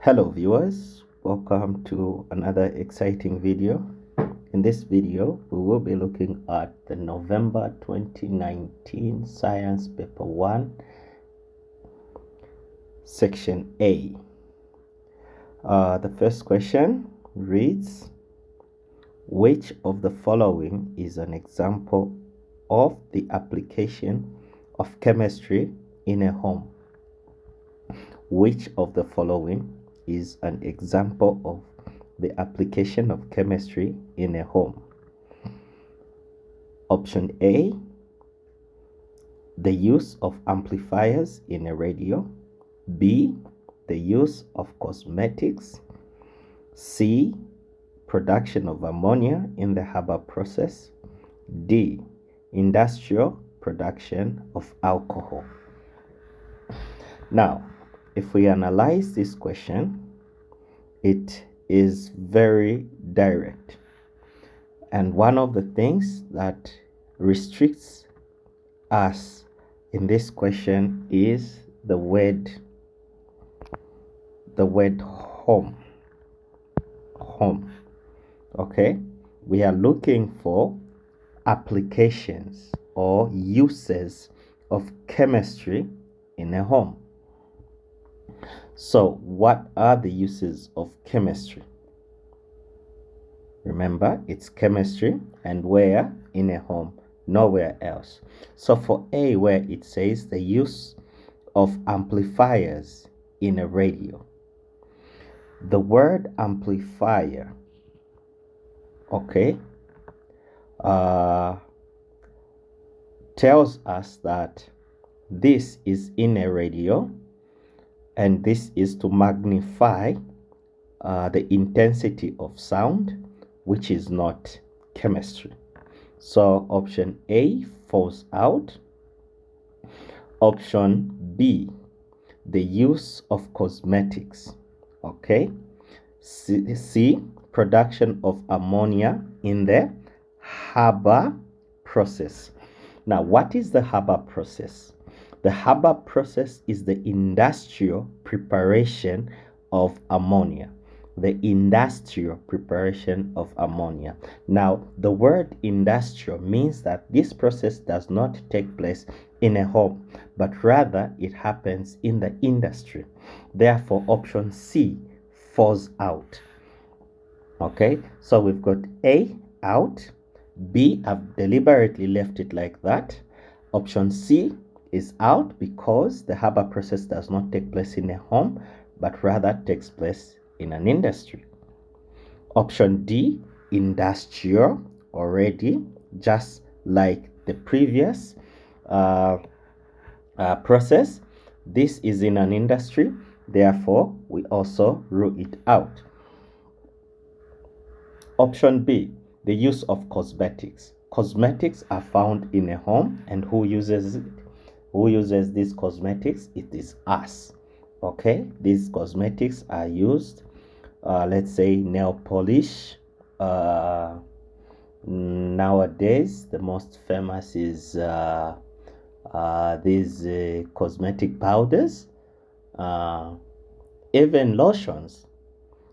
Hello viewers, welcome to another exciting video. In this video, we will be looking at the November 2019 Science Paper 1, Section A. The first question reads, which of the following is an example of the application of chemistry in a home? Which of the following is an example of the application of chemistry in a home? Option A, the use of amplifiers in a radio. B, the use of cosmetics. C, production of ammonia in the Haber process. D, industrial production of alcohol. Now, if we analyze this question, it is very direct. And one of the things that restricts us in this question is the word home. Home. Okay? We are looking for applications or uses of chemistry in a home. So, what are the uses of chemistry? Remember, it's chemistry, and where? In a home, nowhere else. So for A, where it says the use of amplifiers in a radio, the word amplifier, okay, tells us that this is in a radio, and this is to magnify the intensity of sound, which is not chemistry. So option A falls out. Option B, the use of cosmetics. Okay. C, production of ammonia in the Haber process. Now, what is the Haber process? The Haber process is the industrial preparation of ammonia. The industrial preparation of ammonia. Now, the word industrial means that this process does not take place in a home, but rather it happens in the industry. Therefore, option C falls out. Okay, so we've got A out, B, I've deliberately left it like that. Option C is out because the Haber process does not take place in a home, but rather takes place in an industry. Option D, industrial, already, just like the previous process. This is in an industry, therefore we also rule it out. Option B, the use of cosmetics. Cosmetics are found in a home, and who uses it? Who uses these cosmetics? It is us. Okay, these cosmetics are used, let's say nail polish. Nowadays, the most famous is these cosmetic powders, even lotions.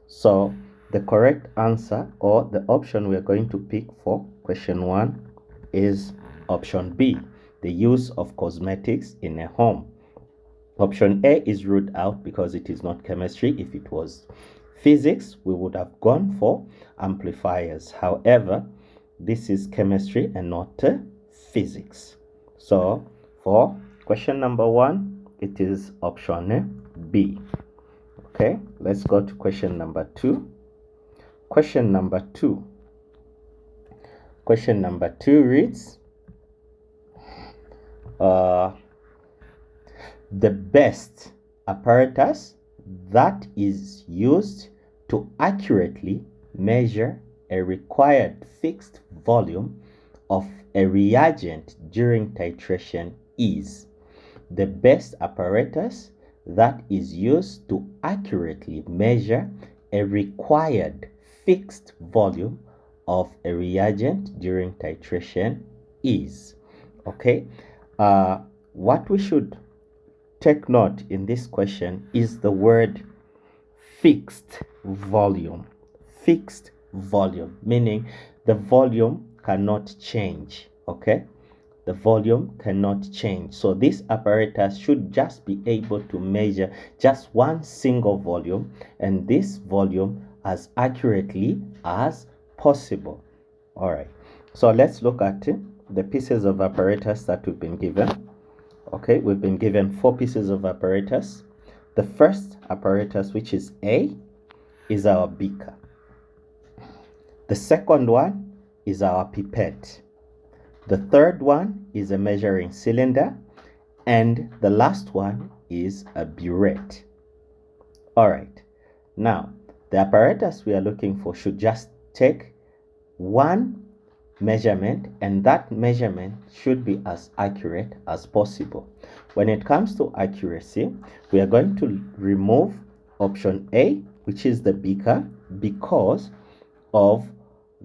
So the correct answer, or the option we are going to pick for question 1, is option B, the use of cosmetics in a home. Option A is ruled out because it is not chemistry. If it was physics, we would have gone for amplifiers. However, this is chemistry and not physics. So for question number 1, it is option B. Okay, let's go to question number 2. Question number 2 reads, the best apparatus that is used to accurately measure a required fixed volume of a reagent during titration is. The best apparatus that is used to accurately measure a required fixed volume of a reagent during titration is. Okay, what we should take note in this question is the word fixed volume. Fixed volume, meaning the volume cannot change. Okay, the volume cannot change. So this apparatus should just be able to measure just one single volume, and this volume as accurately as possible. All right, so let's look at the pieces of apparatus that we've been given. Okay, we've been given 4 pieces of apparatus. The first apparatus, which is A, is our beaker. The second one is our pipette. The third one is a measuring cylinder. And the last one is a burette. All right, now the apparatus we are looking for should just take one measurement, and that measurement should be as accurate as possible. When it comes to accuracy, we are going to remove option A, which is the beaker, because of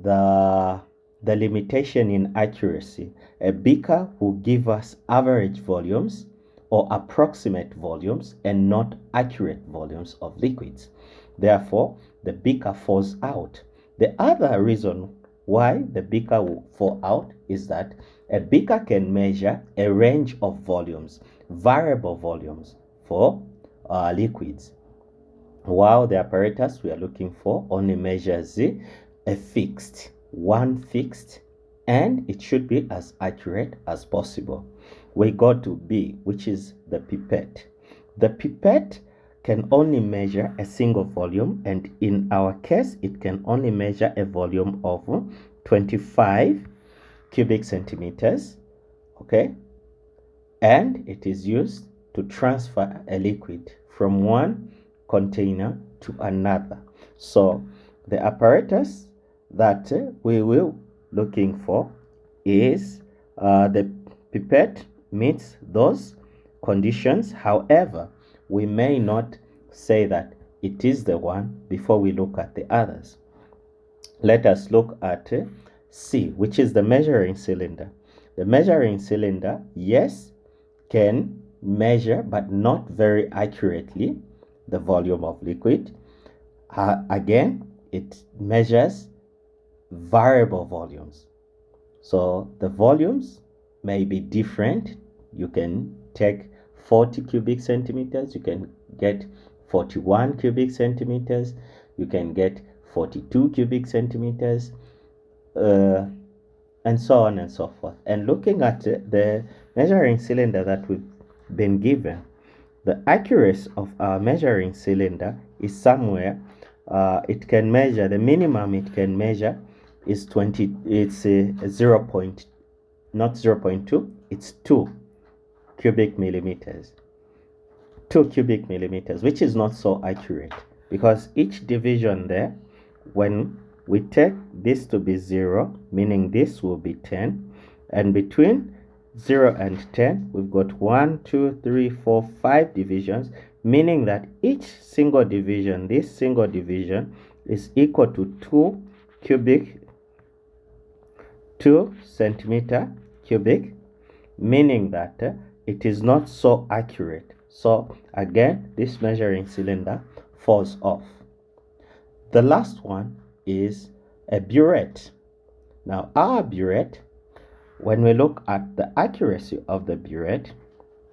the limitation in accuracy. A beaker will give us average volumes or approximate volumes and not accurate volumes of liquids. Therefore, the beaker falls out. The other reason why the beaker will fall out is that a beaker can measure a range of volumes, variable volumes for liquids, while the apparatus we are looking for only measures a fixed, and it should be as accurate as possible. We go to B, which is the pipette. The pipette can only measure a single volume, and in our case it can only measure a volume of 25 cubic centimeters. Okay, and it is used to transfer a liquid from one container to another. So the apparatus that we will looking for is the pipette meets those conditions. However, we may not say that it is the one before we look at the others. Let us look at C, which is the measuring cylinder. The measuring cylinder, yes, can measure but not very accurately the volume of liquid. Again, it measures variable volumes. So the volumes may be different. You can take 40 cubic centimeters, you can get 41 cubic centimeters, you can get 42 cubic centimeters, and so on and so forth. And looking at the measuring cylinder that we've been given, the accuracy of our measuring cylinder is somewhere, it can measure, the minimum it can measure is 20, it's 0. Not 0.2, it's 2 cubic millimeters. 2 cubic millimeters, which is not so accurate, because each division there, when we take this to be 0, meaning this will be 10, and between 0 and 10 we've got 1, 2, 3, 4, 5 divisions, meaning that each single division, this single division, is equal to 2 centimeter cubic, meaning that it is not so accurate. So again, this measuring cylinder falls off. The last one is a burette. Now our burette, when we look at the accuracy of the burette,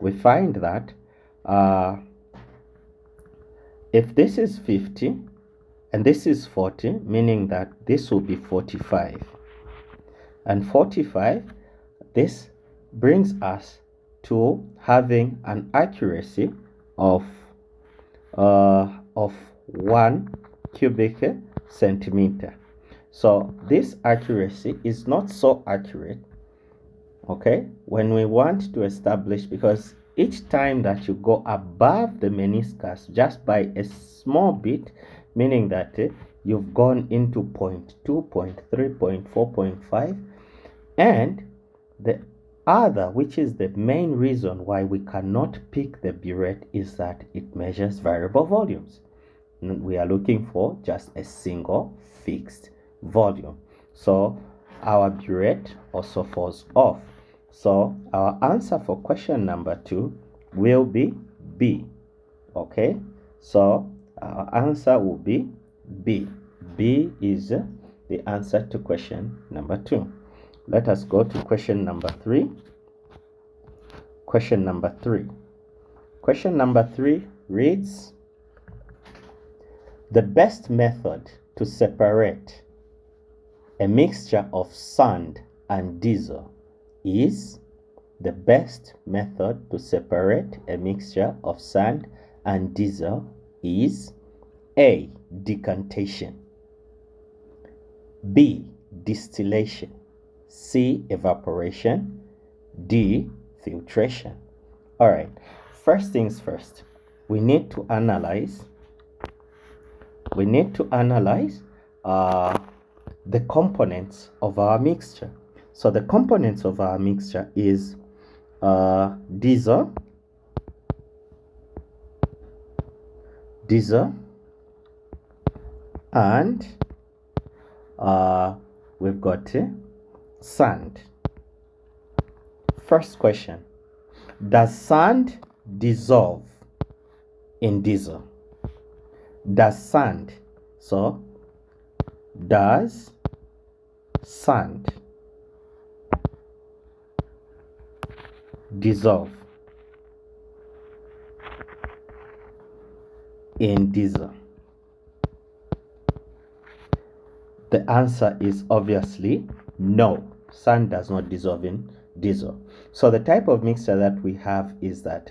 we find that if this is 50 and this is 40, meaning that this will be 45. And 45, this brings us to having an accuracy of 1 cubic centimeter. So this accuracy is not so accurate, okay, when we want to establish, because each time that you go above the meniscus just by a small bit, meaning that you've gone into 0.2, 0.3, 0.4, 0.5, and the other, which is the main reason why we cannot pick the burette, is that it measures variable volumes. We are looking for just a single fixed volume. So our burette also falls off. So our answer for question number 2 will be B. Okay, so Our answer will be B. B is the answer to question number 2. Let us go to question number 3. Question number 3. Question number 3 reads, the best method to separate a mixture of sand and diesel is. The best method to separate a mixture of sand and diesel is A. Decantation, B. Distillation, C. Evaporation, D. Filtration. All right, first things first, we need to analyze the components of our mixture. So the components of our mixture is diesel, and we've got sand. First question, does sand dissolve in diesel? Does sand dissolve in diesel? The answer is obviously no. Sand does not dissolve in diesel. So the type of mixture that we have is that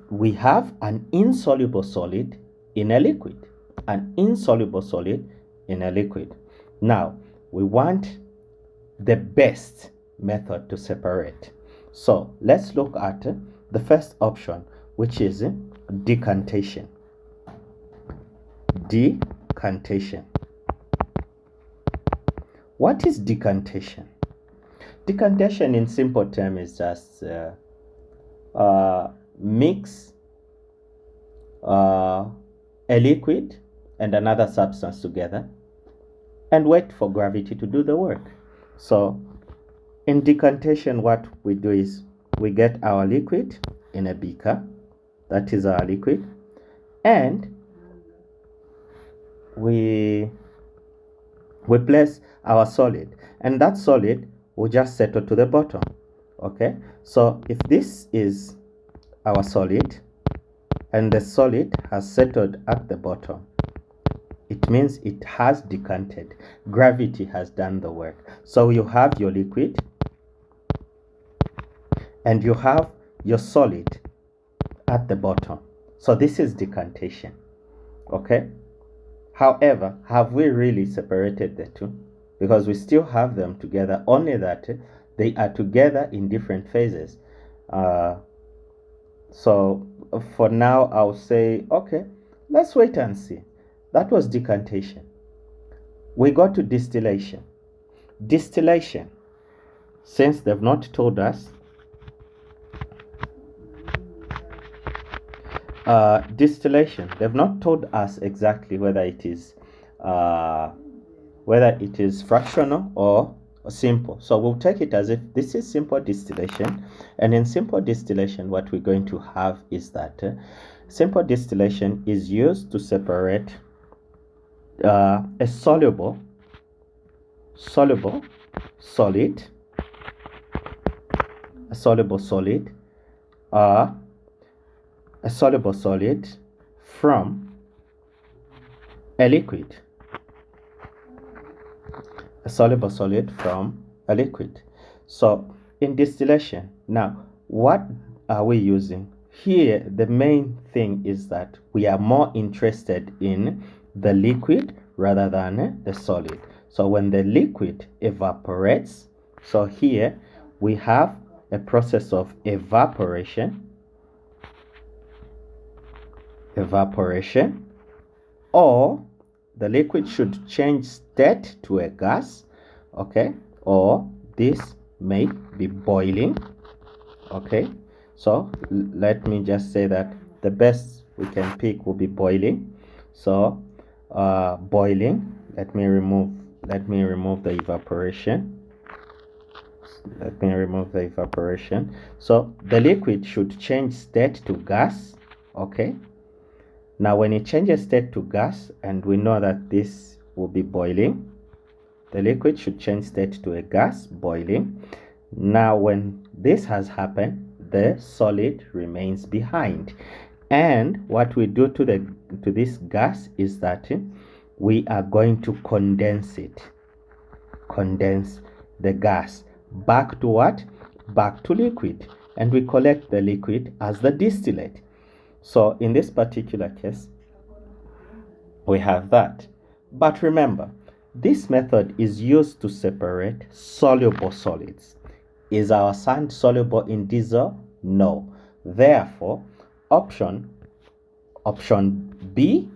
we have an insoluble solid in a liquid. Now, we want the best method to separate. So let's look at the first option, which is decantation. What is decantation? Decantation in simple terms is just mix a liquid and another substance together and wait for gravity to do the work. So in decantation, what we do is we get our liquid in a beaker, that is our liquid, and we place our solid, and that solid will just settle to the bottom. Okay, so if this is our solid and the solid has settled at the bottom, it means it has decanted. Gravity has done the work. So you have your liquid and you have your solid at the bottom. So this is decantation. Okay, however, have we really separated the two? Because we still have them together, only that they are together in different phases. So for now, I'll say, okay, let's wait and see. That was decantation. We go to distillation. Distillation, since they've not told us, distillation, they've not told us exactly whether it is fractional or simple. So we'll take it as if this is simple distillation. And in simple distillation, what we're going to have is that simple distillation is used to separate a soluble solid from a liquid. A soluble solid from a liquid. So in distillation, now what are we using? Here, the main thing is that we are more interested in the liquid rather than the solid. So when the liquid evaporates, so here we have a process of evaporation, or the liquid should change state to a gas, okay, or this may be boiling. Okay, so let me just say that the best we can pick will be boiling. So boiling, let me remove the evaporation. So the liquid should change state to gas. Okay, Now when it changes state to gas, and we know that this will be boiling, the liquid should change state to a gas, boiling. Now when this has happened, the solid remains behind. And what we do to this gas is that we are going to condense it. Condense the gas back to what? Back to liquid. And we collect the liquid as the distillate. So in this particular case, we have that. But remember, this method is used to separate soluble solids. Is our sand soluble in diesel? No. Therefore, option B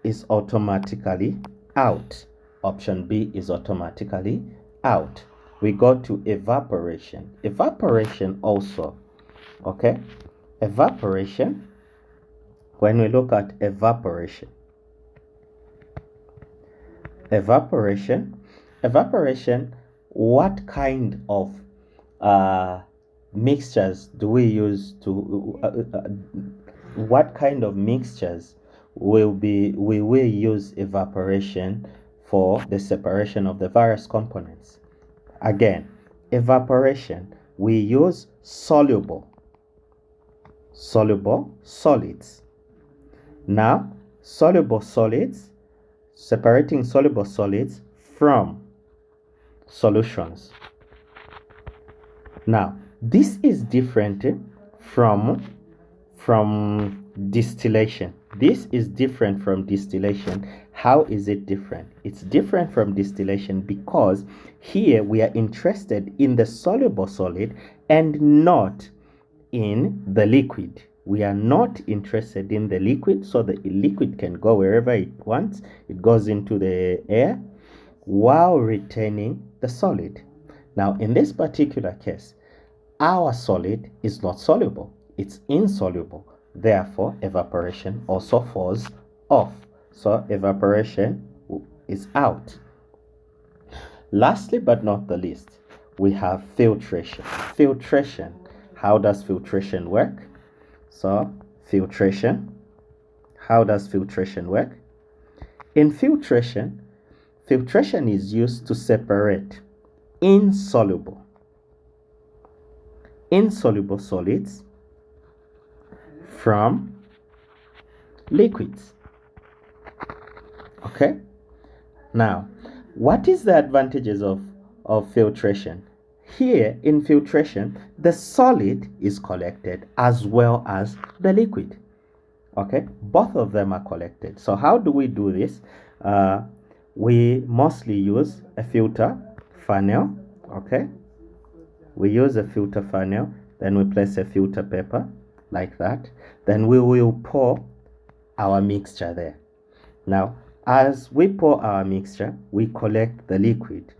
is automatically out. Option B is automatically out. We go to evaporation. Evaporation also, okay? Evaporation, when we look at evaporation, what kind of mixtures do we use to what kind of mixtures will we use evaporation for the separation of the various components? Again, evaporation, we use soluble solids. Now, soluble solids, separating soluble solids from solutions. Now, this is different from distillation. This is different from distillation. How is it different? It's different from distillation because here we are interested in the soluble solid and not in the liquid. We are not interested in the liquid, so the liquid can go wherever it wants. It goes into the air while retaining the solid. Now, in this particular case, our solid is not soluble. It's insoluble. Therefore, evaporation also falls off. So, evaporation is out. Lastly, but not the least, we have filtration. Filtration. How does filtration work? So, filtration. How does filtration work? In filtration is used to separate insoluble solids from liquids. Okay? Now, what is the advantages of filtration? Here in filtration, the solid is collected as well as the liquid. Okay? Both of them are collected. So how do we do this? We mostly use a filter funnel. Okay? We use a filter funnel, then we place a filter paper like that. Then we will pour our mixture there. Now, as we pour our mixture, we collect the liquid.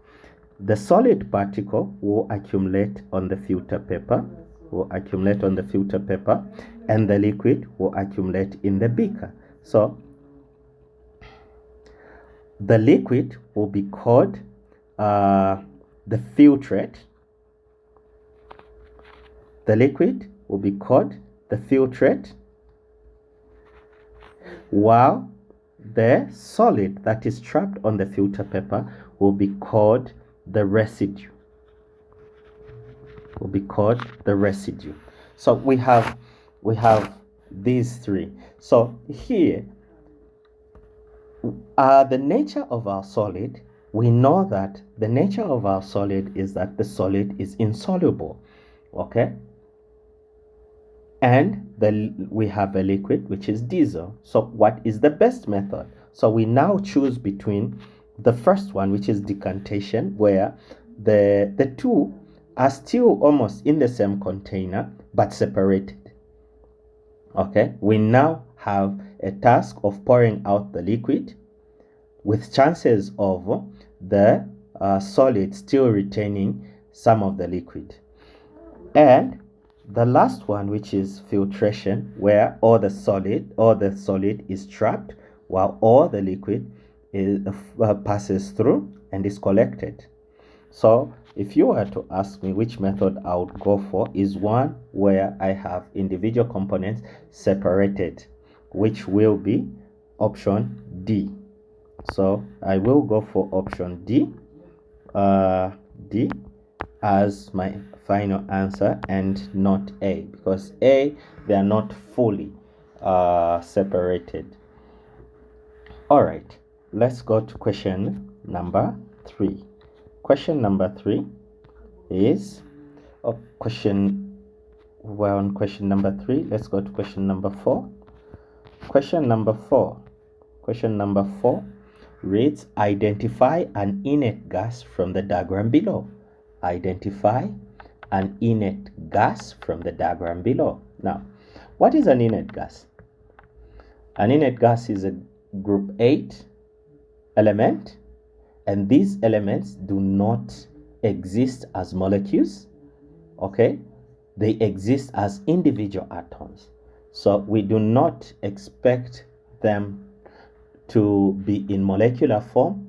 The solid particle will accumulate on the filter paper, and the liquid will accumulate in the beaker. So, the liquid will be called the filtrate. The liquid will be called the filtrate, while the solid that is trapped on the filter paper will be called the residue. So we have these three. So here, the nature of our solid, we know that the nature of our solid is that the solid is insoluble. Okay? And we have a liquid, which is diesel. So what is the best method? So we now choose between the first one, which is decantation, where the two are still almost in the same container, but separated. Okay, we now have a task of pouring out the liquid with chances of the solid still retaining some of the liquid. And the last one, which is filtration, where all the solid is trapped while all the liquid passes through and is collected. So if you were to ask me which method I would go for, is one where I have individual components separated which will be option D. So I will go for option D, D as my final answer and not A, because A, they are not fully separated. All right, let's go to question number 3. Question number 3 is question number 3. Let's go to question number 4. Question number 4 reads, identify an inert gas from the diagram below. Identify an inert gas from the diagram below. Now, what is an inert gas? An inert gas is a group 8 element, and these elements do not exist as molecules, okay? They exist as individual atoms. So we do not expect them to be in molecular form.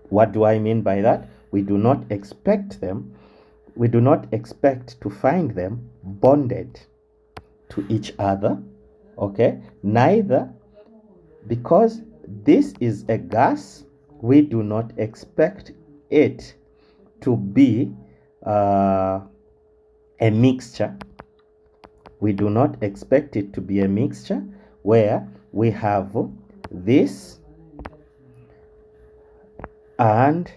What do I mean by that? We do not expect to find them bonded to each other, okay? Neither, because this is a gas, we do not expect it to be a mixture. We do not expect it to be a mixture where we have this and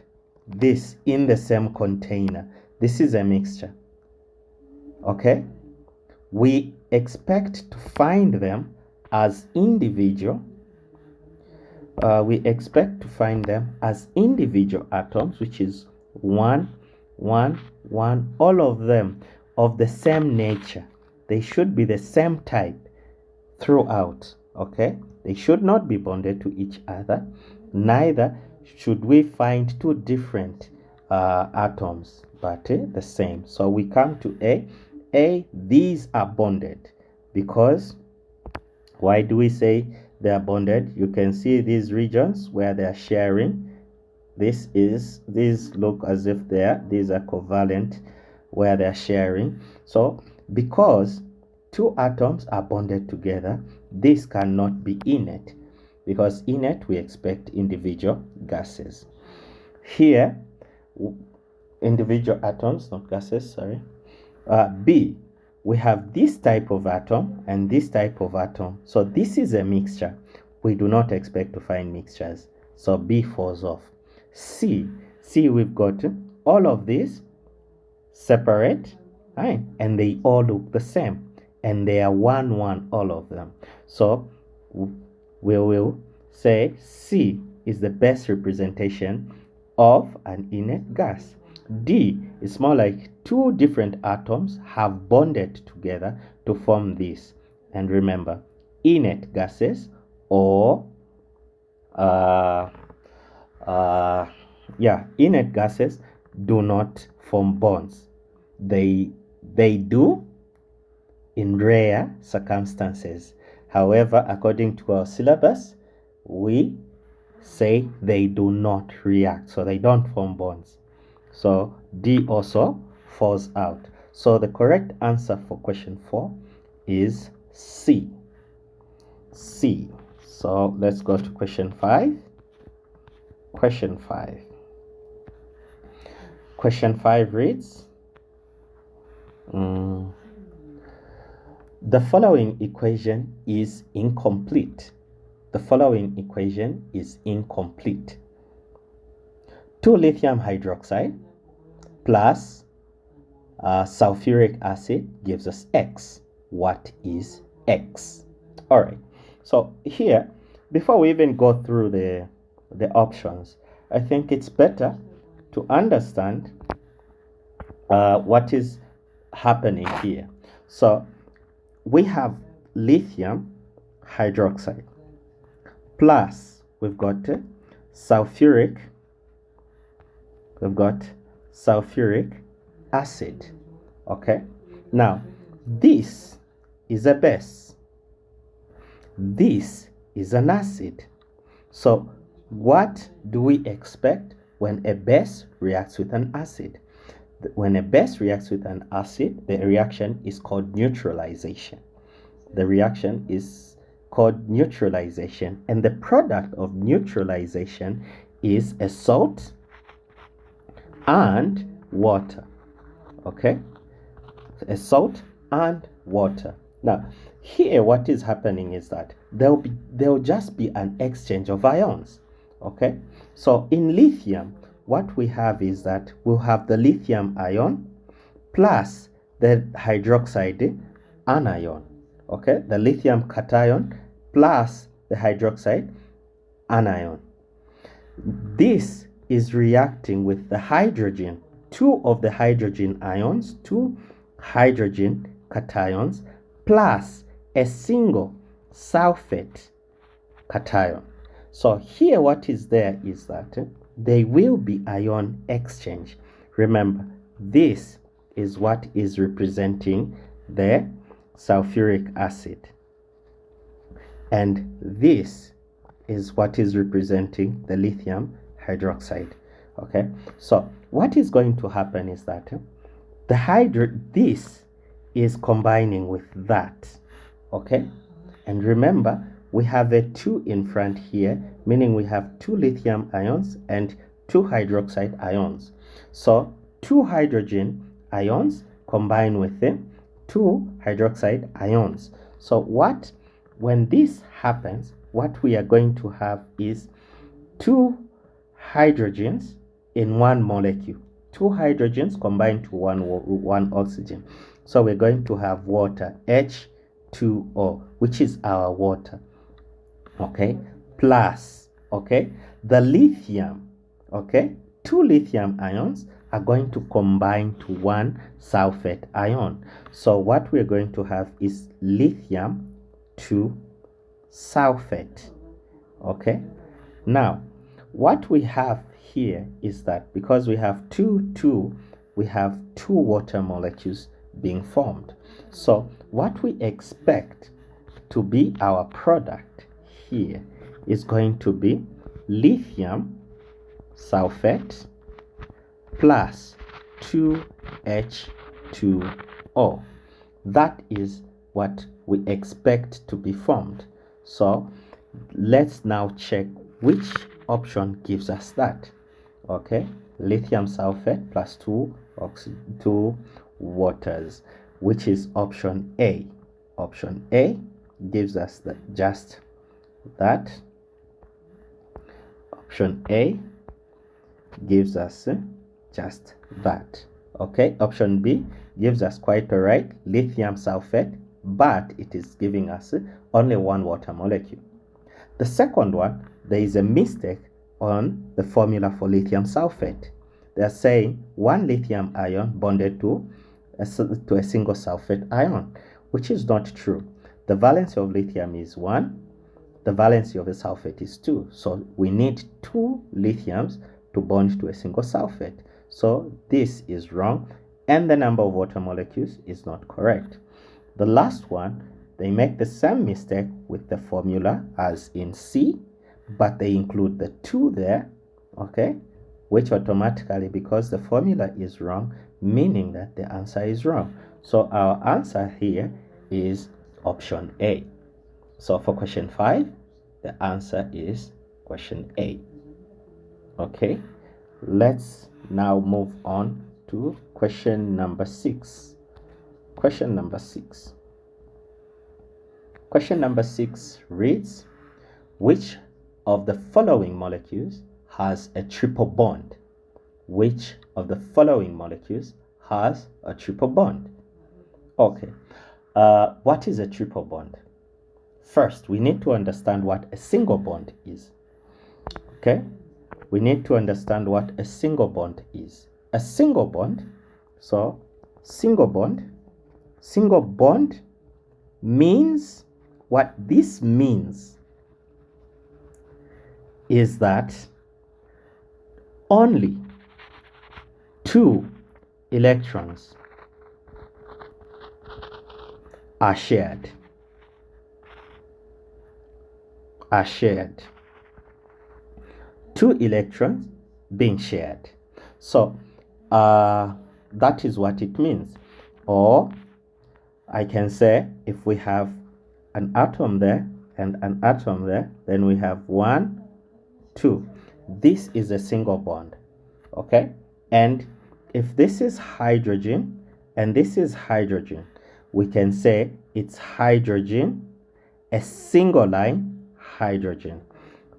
this in the same container. This is a mixture, okay? We expect to find them as individual. We expect to find them as individual atoms, which is 1, 1, 1, all of them of the same nature. They should be the same type throughout, okay? They should not be bonded to each other. Neither should we find two different atoms, but the same. So we come to A. These are bonded, because why do we say they are bonded? You can see these regions where they are sharing. These look as if these are covalent, where they are sharing. So because two atoms are bonded together, this cannot be inert, because inert we expect individual gases. Here, individual atoms, not gases, sorry. B, we have this type of atom and this type of atom. So this is a mixture. We do not expect to find mixtures. So B falls off. C, we've got all of these separate, right? And they all look the same. And they are 1, 1, all of them. So we will say C is the best representation of an inert gas. D is more like two different atoms have bonded together to form this. And remember, inert gases or inert gases do not form bonds. They do in rare circumstances. However, according to our syllabus, we say they do not react, so they don't form bonds. So D also falls out. So the correct answer for question 4 is C. So let's go to question 5. Question 5 reads, the following equation is incomplete. 2 lithium hydroxide plus sulfuric acid gives us X. What is X? All right. So here, before we even go through the options, I think it's better to understand what is happening here. So we have lithium hydroxide plus we've got sulfuric acid. Okay, now this is a base, this is an acid. So what do we expect when a base reacts with an acid? When a base reacts with an acid, the reaction is called neutralization. The reaction is called neutralization, and the product of neutralization is a salt and water. Okay, a salt and water. Now here what is happening is that there'll just be an exchange of ions. Okay, so in lithium what we have is that we'll have the lithium ion plus the hydroxide anion. Okay, the lithium cation plus the hydroxide anion. This is reacting with the hydrogen, two of the hydrogen ions, two hydrogen cations, plus a single sulfate cation. So here what is there is that there will be ion exchange. Remember, this is what is representing the sulfuric acid, and this is what is representing the lithium hydroxide. Okay, so what is going to happen is that this is combining with that. Okay, and remember we have a 2 in front here, meaning we have 2 lithium ions and 2 hydroxide ions. So 2 hydrogen ions combine with them 2 hydroxide ions. So when this happens, what we are going to have is 2 hydrogens in one molecule. 2 hydrogens combined to one oxygen. So we're going to have water, H2O, which is our water. Okay, plus, okay, the lithium, okay, 2 lithium ions are going to combine to one sulfate ion. So what we're going to have is lithium to sulfate. Okay, now what we have here is that because we have 2 we have 2 water molecules being formed. So what we expect to be our product here is going to be lithium sulfate plus 2H2O. That is what we expect to be formed. So let's now check which option gives us that. Okay, lithium sulfate plus 2 waters, which is option A. Option A gives us just that. Option A gives us just that. Okay, option B gives us quite alright, lithium sulfate, but it is giving us only 1 water molecule. The second one, there is a mistake on the formula for lithium sulfate. They are saying 1 lithium ion bonded to a single sulfate ion, which is not true. The valency of lithium is 1, the valency of the sulfate is 2. So we need 2 lithiums to bond to a single sulfate. So this is wrong, and the number of water molecules is not correct. The last one, they make the same mistake with the formula as in C, but they include the 2 there, okay, which automatically, because the formula is wrong, meaning that the answer is wrong. So our answer here is option A. So for question 5, the answer is question A. Okay, let's now move on to question number 6. Question number 6. Question number 6 reads, which of the following molecules has a triple bond? Which of the following molecules has a triple bond? Okay, what is a triple bond? First, we need to understand what a single bond is. Okay, we need to understand what a single bond is. A single bond, so single bond means, what this means is that only 2 electrons are shared. Are shared. 2 electrons being shared. So that is what it means. Or I can say, if we have an atom there and an atom there, then we have 1, 2. This is a single bond, okay? And if this is hydrogen and this is hydrogen, we can say it's hydrogen, a single line, hydrogen.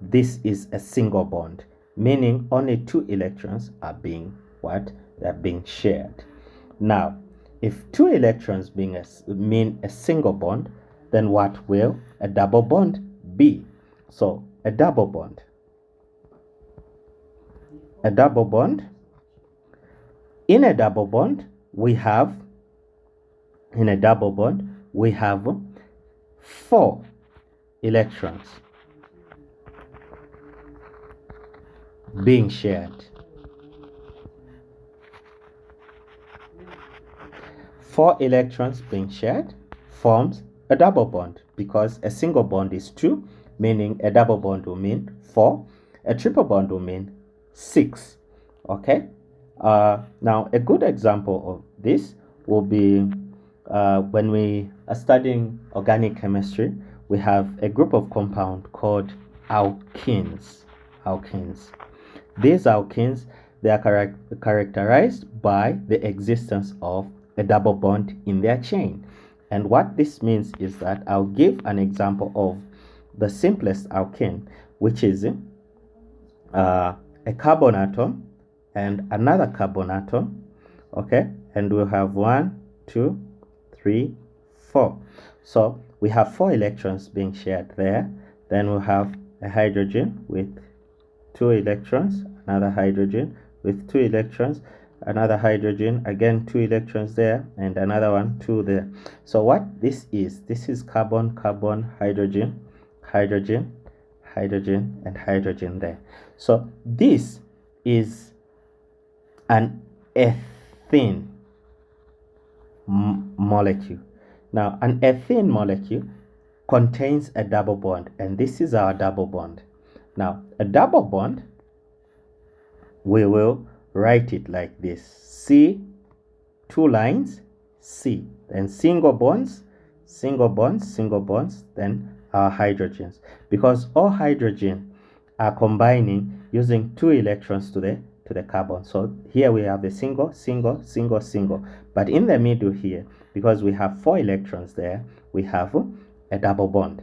This is a single bond, meaning only 2 electrons are being what? They're being shared. Now, if 2 electrons mean a single bond, then what will a double bond be? So a double bond. A double bond. In a double bond, we have 4 electrons being shared. 4 electrons being shared forms a double bond, because a single bond is 2, meaning a double bond will mean 4. A triple bond will mean 6. Okay? Now, a good example of this will be when we are studying organic chemistry, we have a group of compounds called alkenes. These alkenes, they are characterized by the existence of a double bond in their chain. And what this means is that I'll give an example of the simplest alkene, which is a carbon atom and another carbon atom, okay? And we'll have 1, 2, 3, 4. So we have 4 electrons being shared there. Then we'll have a hydrogen with 2 electrons, another hydrogen with 2 electrons, another hydrogen, again 2 electrons there, and another one, 2 there. So what this is carbon, carbon, hydrogen, hydrogen, hydrogen, and hydrogen there. So this is an ethene molecule. Now, an ethene molecule contains a double bond, and this is our double bond. Now, a double bond, we will write it like this: C, 2 lines, C, then single bonds, single bonds, single bonds, then our hydrogens, because all hydrogen are combining using 2 electrons to the carbon. So here we have a single, single, single, single, but in the middle here, because we have 4 electrons there, we have a double bond.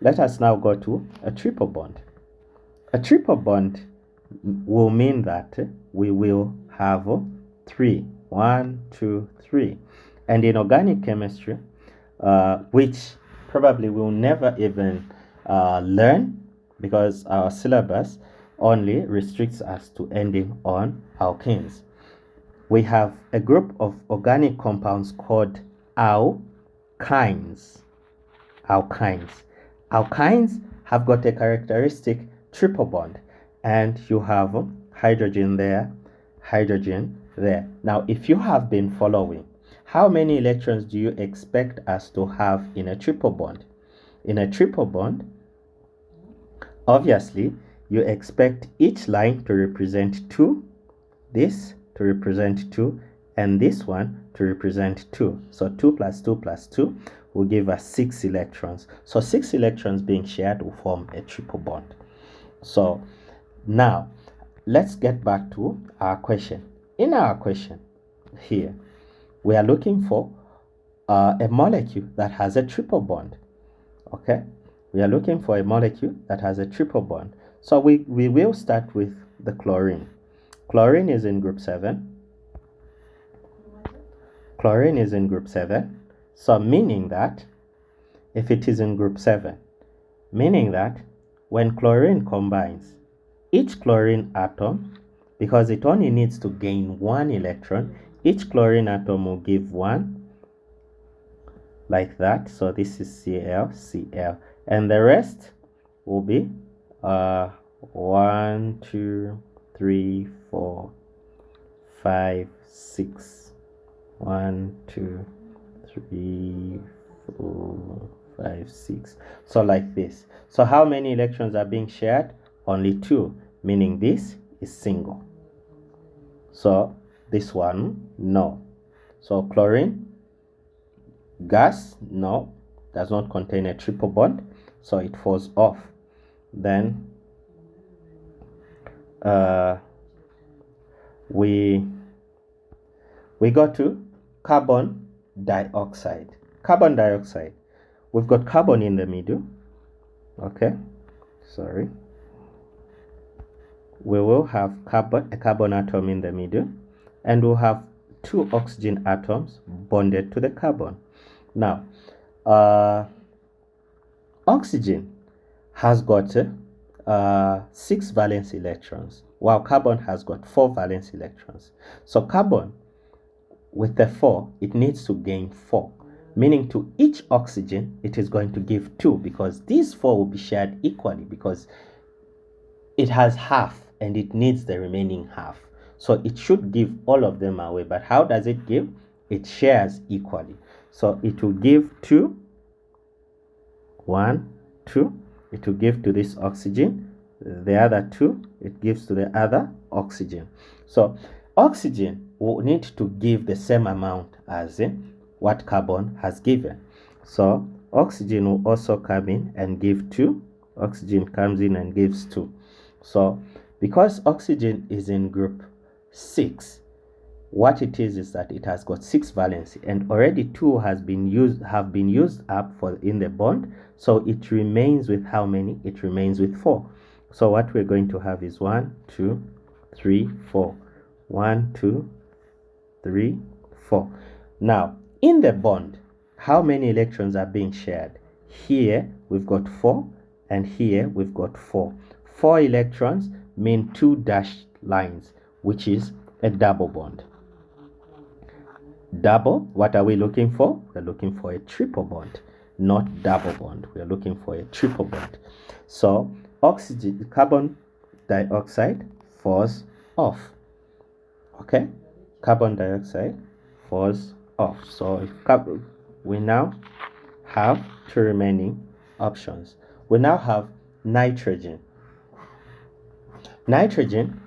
Let us now go to a triple bond. A triple bond will mean that we will have 3. 1, 2, 3. And in organic chemistry, which probably we'll never even learn, because our syllabus only restricts us to ending on alkenes, we have a group of organic compounds called alkynes. Alkynes have got a characteristic triple bond, and you have hydrogen there, hydrogen there. Now, if you have been following, how many electrons do you expect us to have in a triple bond? In a triple bond, obviously, you expect each line to represent 2, this to represent 2, and this one to represent 2. So 2 plus 2 plus 2 will give us 6 electrons. So 6 electrons being shared will form a triple bond. So now, let's get back to our question. In our question here, we are looking for a molecule that has a triple bond. Okay? We are looking for a molecule that has a triple bond. So we will start with the chlorine. Chlorine is in group 7. Chlorine is in group 7. So meaning that, if it is in group 7, meaning that when chlorine combines, each chlorine atom, because it only needs to gain 1 electron, each chlorine atom will give 1, like that. So this is Cl, Cl, and the rest will be 1, 2, 3, 4, 5, 6. 1, 2, 3, 4, 5, 6. So like this. So how many electrons are being shared? Only 2, meaning this is single. So this one, no. So chlorine gas, no, does not contain a triple bond. so it falls off. Then we go to carbon dioxide. Carbon dioxide, we've got carbon in the middle. Okay, sorry, we will have a carbon atom in the middle, and we'll have 2 oxygen atoms bonded to the carbon. Now oxygen has got 6 valence electrons, while carbon has got 4 valence electrons. So carbon, with the 4, it needs to gain 4, meaning to each oxygen it is going to give 2, because these 4 will be shared equally, because it has half and it needs the remaining half. So it should give all of them away. But how does it give? It shares equally. So it will give 2, 1, 2. It will give to this oxygen. The other 2, it gives to the other oxygen. So oxygen will need to give the same amount as what carbon has given. So oxygen will also come in and give 2. Oxygen comes in and gives 2. So because oxygen is in group 6, what it is that it has got 6 valency, and already 2 have been used up in the bond. So it remains with how many? It remains with 4. So what we're going to have is 1, 2, 3, 4. 1, 2, 3, 4. Now in the bond, how many electrons are being shared? Here we've got 4, and here we've got 4. 4 electrons mean 2 dashed lines, which is a double bond. Double, what are we looking for? We're looking for a triple bond, not double bond. We're looking for a triple bond. So carbon dioxide falls off. Okay, carbon dioxide falls off. So we now have 2 remaining options. We now have nitrogen. Nitrogen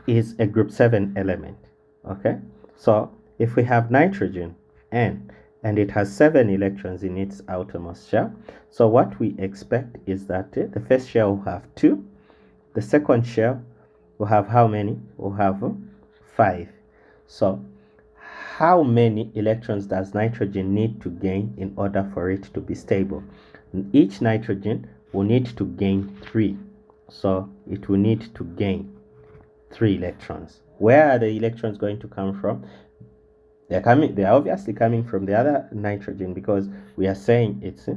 is a group 7 element. Okay, so if we have nitrogen N, and it has 7 electrons in its outermost shell, so what we expect is that the first shell will have 2, the second shell will have how many? Will have 5. So how many electrons does nitrogen need to gain in order for it to be stable? Each nitrogen will need to gain 3. So it will need to gain 3 electrons. Where are the electrons going to come from? They're obviously coming from the other nitrogen, because we are saying it's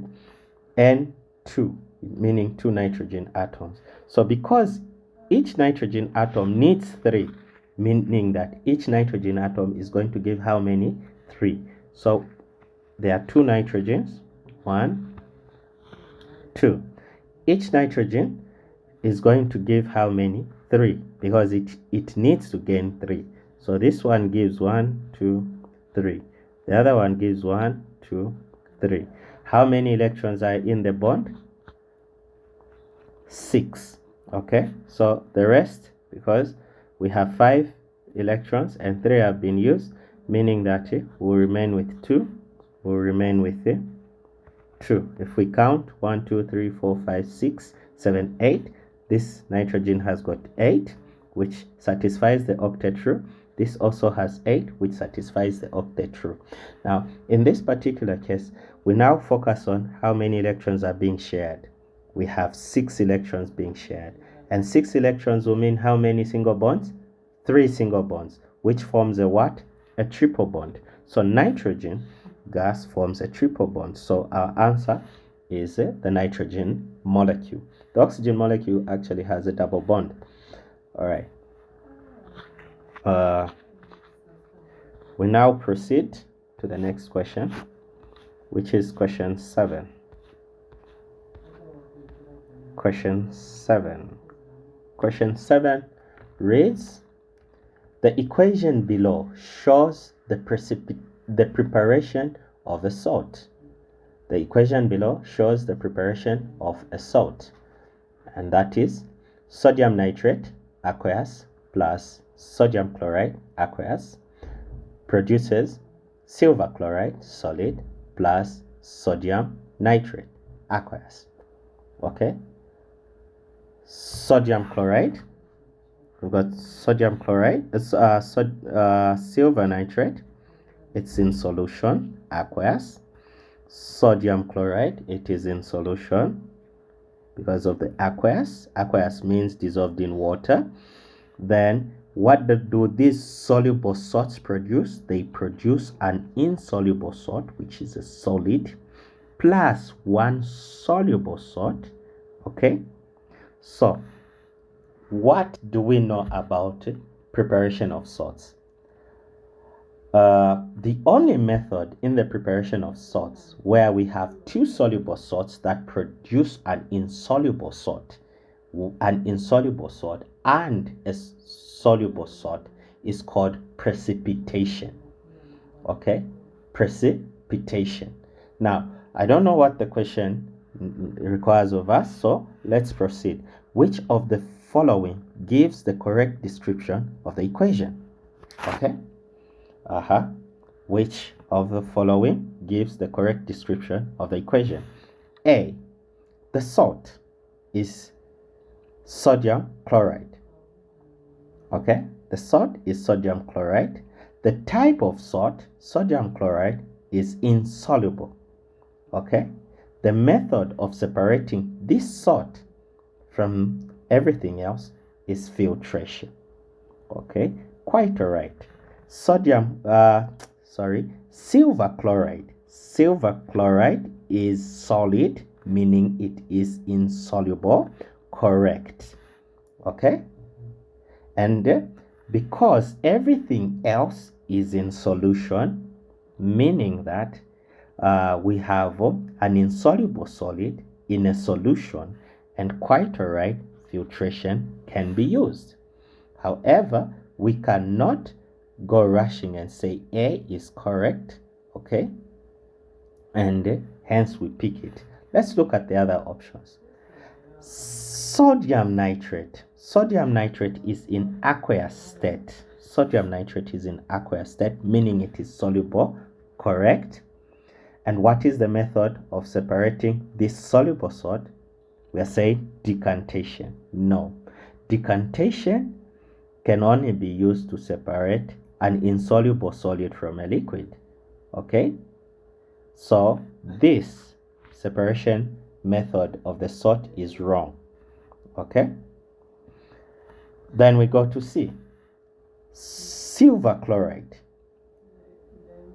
N2, meaning 2 nitrogen atoms. So because each nitrogen atom needs 3, meaning that each nitrogen atom is going to give how many? 3. So there are 2 nitrogens, 1, 2. Each nitrogen is going to give how many? 3, because it needs to gain 3. So this one gives 1, 2, 3. The other one gives 1, 2, 3. How many electrons are in the bond? 6. Okay, so the rest, because we have 5 electrons and 3 have been used, meaning that we'll remain with 2. We'll remain with 2. If we count 1, 2, 3, 4, 5, 6, 7, 8, this nitrogen has got 8, which satisfies the octet rule. This also has 8, which satisfies the octet rule. Now, in this particular case, we now focus on how many electrons are being shared. We have 6 electrons being shared. And 6 electrons will mean how many single bonds? 3 single bonds, which forms a what? A triple bond. So nitrogen gas forms a triple bond. So our answer is the nitrogen molecule. The oxygen molecule actually has a double bond. All right. We now proceed to the next question, which is question 7. Question 7. Question 7 reads, the equation below shows the preparation of a salt. The equation below shows the preparation of a salt, and that is sodium nitrate aqueous plus sodium chloride aqueous produces silver chloride solid plus sodium nitrate aqueous. Okay. Sodium chloride. We've got sodium chloride. It's silver nitrate. It's in solution, aqueous. Sodium chloride, it is in solution because of the aqueous. Aqueous means dissolved in water. Then what do these soluble salts produce? They produce an insoluble salt, which is a solid, plus one soluble salt. Okay, so what do we know about preparation of salts? The only method in the preparation of salts where we have two soluble salts that produce an insoluble salt and a soluble salt is called precipitation. Okay, precipitation. Now, I don't know what the question requires of us, so let's proceed. Which of the following gives the correct description of the equation? Okay. Which of the following gives the correct description of the equation? A. The salt is sodium chloride. Okay, the salt is sodium chloride. The type of salt, sodium chloride, is insoluble. Okay, the method of separating this salt from everything else is filtration. Okay, quite all right. Silver chloride. Silver chloride is solid, meaning it is insoluble. Correct. Okay, and because everything else is in solution, meaning that we have an insoluble solid in a solution, and quite all right, filtration can be used. However, we cannot go rushing and say A is correct, okay, and hence we pick it. Let's look at the other options. Sodium nitrate. Sodium nitrate is in aqueous state. Sodium nitrate is in aqueous state, meaning it is soluble. Correct. And what is the method of separating this soluble salt? We are saying decantation. No. Decantation can only be used to separate an insoluble solid from a liquid. Okay? So this separation method of the salt is wrong. Okay? Then we go to C. Silver chloride.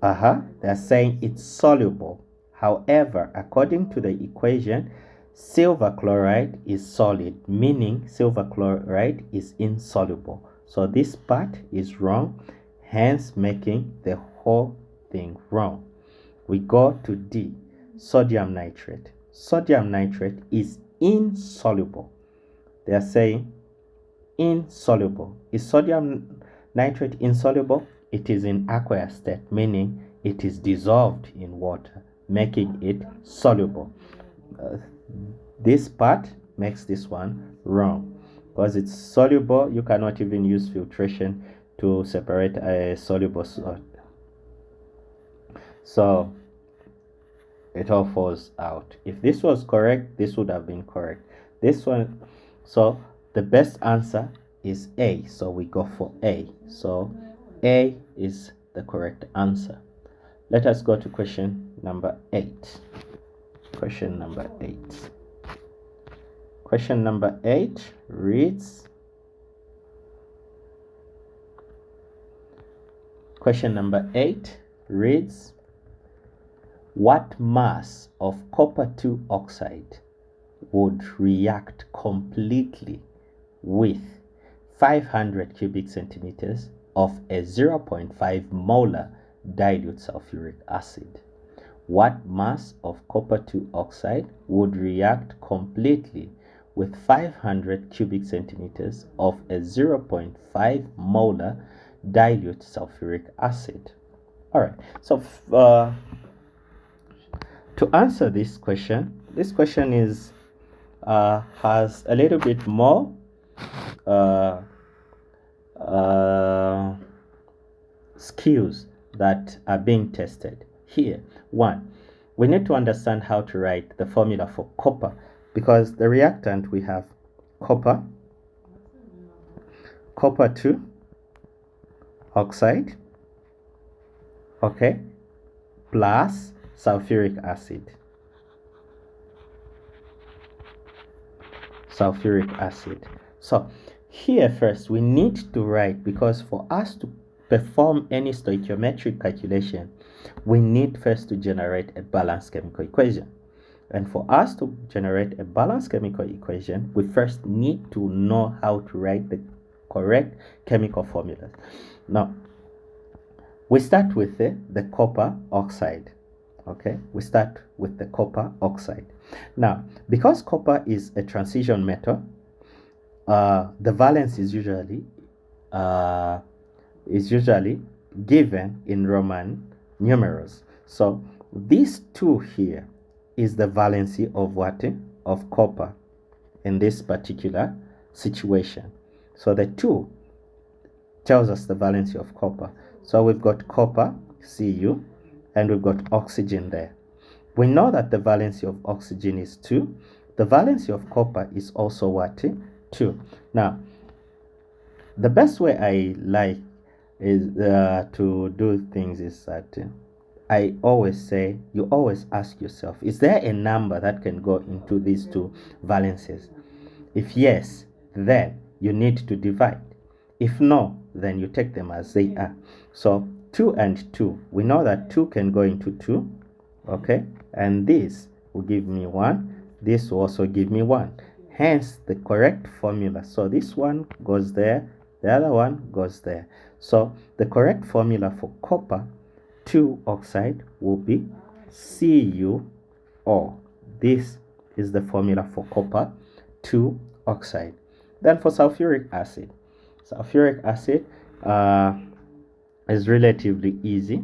They're saying it's soluble. However, according to the equation, silver chloride is solid, meaning silver chloride is insoluble. So this part is wrong, hence making the whole thing wrong. We go to D. Sodium nitrate. Sodium nitrate is insoluble. They are saying insoluble. Is sodium nitrate insoluble? It is in aqueous state, meaning it is dissolved in water, making it soluble. This part makes this one wrong. Because it's soluble, you cannot even use filtration to separate a soluble salt. So it all falls out. If this was correct, this would have been correct. This one, so the best answer is A. So we go for A. So A is the correct answer. Let us go to question number 8. Question number 8. Question number 8 reads, what mass of copper 2 oxide would react completely with 500 cubic centimeters of a 0.5 molar dilute sulfuric acid? What mass of copper 2 oxide would react completely with 500 cubic centimeters of a 0.5 molar dilute sulfuric acid? All right, so to answer this question is has a little bit more skills that are being tested here. 1, we need to understand how to write the formula for copper because the reactant we have copper 2 oxide, okay, plus sulfuric acid. So here first we need to write, because for us to perform any stoichiometric calculation, we need first to generate a balanced chemical equation. And for us to generate a balanced chemical equation, we first need to know how to write the correct chemical formulas. Now, we start with the copper oxide. Okay, we start with the copper oxide. Now, because copper is a transition metal, the valence is usually given in Roman numerals. So these 2 here is the valency of what? Of copper in this particular situation. So the 2 tells us the valency of copper. So we've got copper, Cu, and we've got oxygen there. We know that the valency of oxygen is 2. The valency of copper is also what? 2. Now, the best way I like is to do things is that I always say, you always ask yourself, is there a number that can go into these 2 valencies? If yes, then you need to divide. If no, then you take them as they are. So 2 and 2, we know that 2 can go into 2, okay, and this will give me 1, this will also give me 1, hence the correct formula. So this one goes there, the other one goes there. So the correct formula for copper 2 oxide will be CuO. This is the formula for copper 2 oxide. Then for sulfuric acid is relatively easy.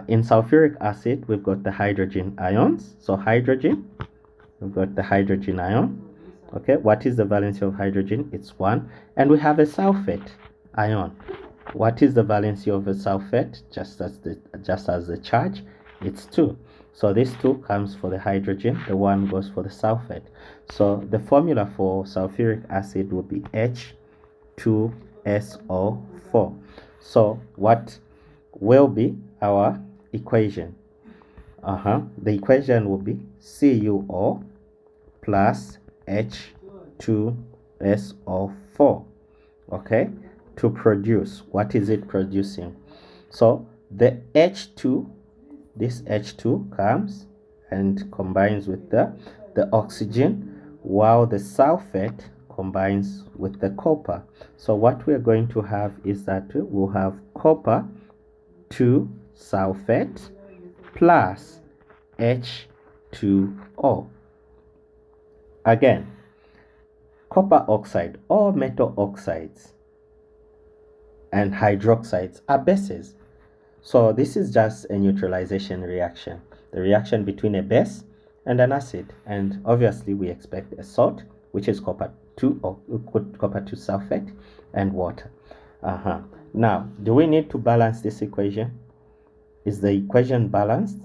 In sulfuric acid, we've got the hydrogen ions. So hydrogen, we've got the hydrogen ion. Okay, what is the valency of hydrogen? It's 1. And we have a sulfate ion. What is the valency of a sulfate? Just as the charge, it's 2. So this 2 comes for the hydrogen, the 1 goes for the sulfate. So the formula for sulfuric acid will be H2SO4. So what will be our equation? The equation will be CuO plus H2SO4. Okay, to produce, what is it producing? So the H2, this H2 comes and combines with the oxygen, while the sulfate combines with the copper. So what we're going to have is that we'll have copper 2 sulfate plus H2O. Again, copper oxide, all metal oxides and hydroxides are bases. So this is just a neutralization reaction, the reaction between a base and an acid. And obviously we expect a salt, which is copper 2 sulfate, and water. Now, do we need to balance this equation? Is the equation balanced?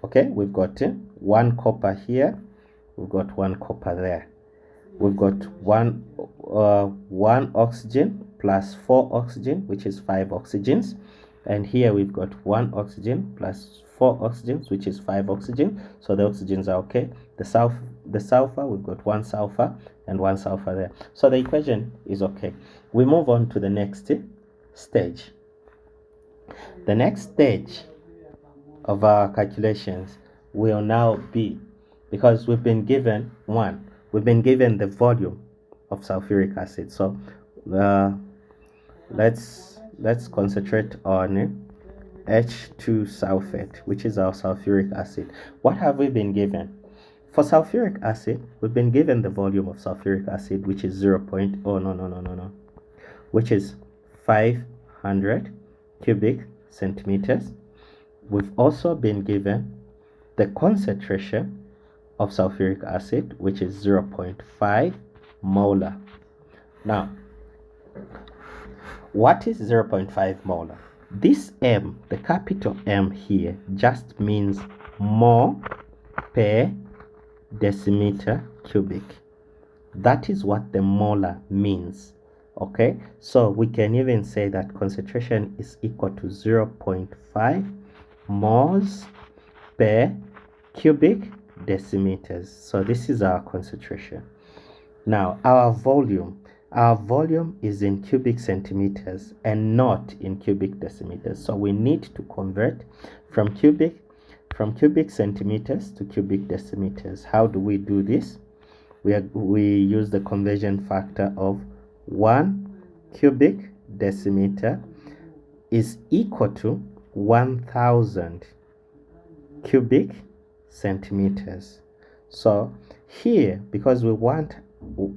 Okay, we've got 1 copper here, we've got 1 copper there. We've got one oxygen plus 4 oxygen, which is 5 oxygens. And here we've got 1 oxygen plus 4 oxygens, which is 5 oxygen. So the oxygens are okay. The sulfur, we've got 1 sulfur and 1 sulfur there. So the equation is okay. We move on to the next stage. The next stage of our calculations will now be, because we've been given the volume of sulfuric acid. So let's concentrate on H2 sulfate, which is our sulfuric acid. What have we been given? For sulfuric acid, we've been given the volume of sulfuric acid, which is which is 500 cubic centimeters. We've also been given the concentration of sulfuric acid, which is 0.5 molar. Now, what is 0.5 molar? This M, the capital M here, just means mole per decimeter cubic. That is what the molar means. Okay, so we can even say that concentration is equal to 0.5 moles per cubic decimeters. So this is our concentration. Now our volume is in cubic centimeters and not in cubic decimeters. So we need to convert from cubic centimeters to cubic decimeters. How do we do this? We use the conversion factor of 1 cubic decimeter is equal to 1000 cubic centimeters. So here, because we want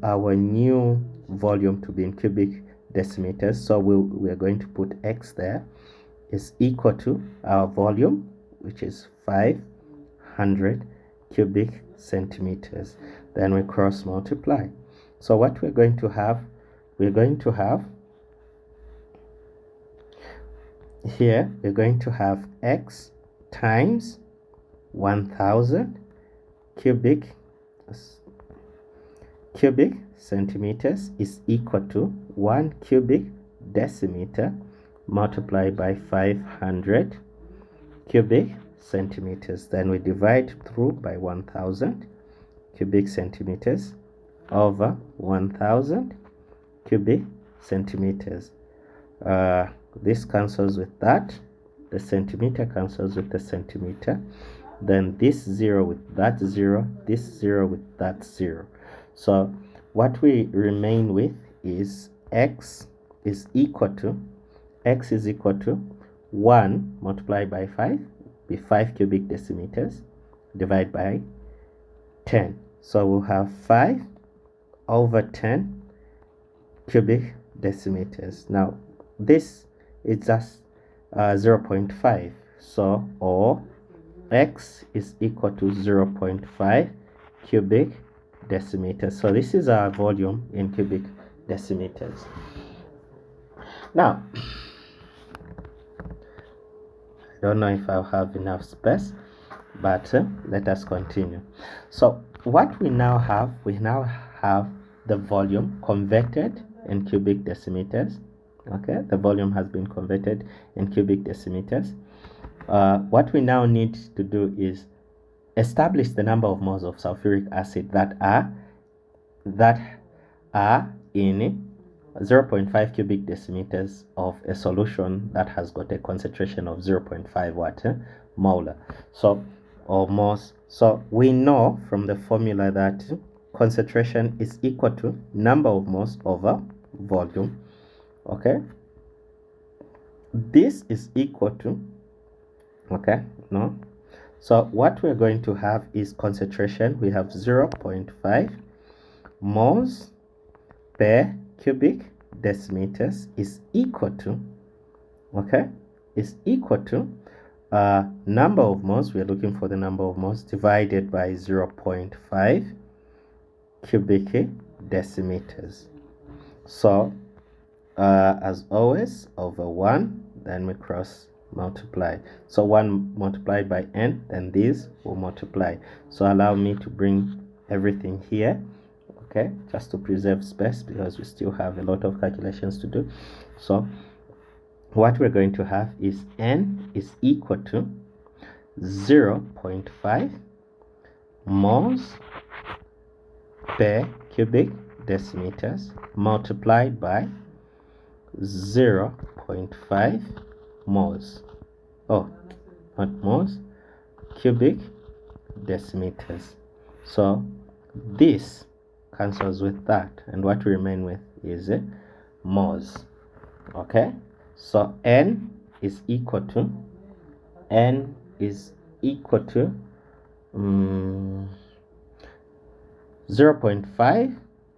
our new volume to be in cubic decimeters, so we are going to put x there, is equal to our volume, which is 500 cubic centimeters. Then we cross multiply. So what we're going to have here, we're going to have x times 1000 cubic centimeters is equal to 1 cubic decimeter multiplied by 500 cubic centimeters. Then we divide through by 1000 cubic centimeters over 1000 cubic centimeters. This cancels with that. The centimeter cancels with the centimeter. Then this 0 with that 0, this 0 with that 0. So what we remain with is x is equal to 1 multiplied by 5, be 5 cubic decimeters, divide by 10. So we'll have 5 over 10 cubic decimeters. Now this is just 0.5. So or x is equal to 0.5 cubic decimeters. So this is our volume in cubic decimeters. Now I don't know if I'll have enough space, but let us continue. So what we now have the volume converted in cubic decimeters. Okay, the volume has been converted in cubic decimeters. What we now need to do is establish the number of moles of sulfuric acid that are in 0.5 cubic decimeters of a solution that has got a concentration of 0.5 molar. So or moles. So we know from the formula that concentration is equal to number of moles over volume. Okay, this is equal to, so what we're going to have is concentration. We have 0.5 moles per cubic decimeters is equal to number of moles. We are looking for the number of moles divided by 0.5 cubic decimeters. So as always, over 1, then we cross multiply. So 1 multiplied by n, then these will multiply. So allow me to bring everything here, okay, just to preserve space, because we still have a lot of calculations to do. So what we're going to have is n is equal to 0.5 moles per cubic decimeters multiplied by 0.5 moles, not moles, cubic decimeters. So this cancels with that, and what we remain with is moles. Okay, so n is equal to 0.5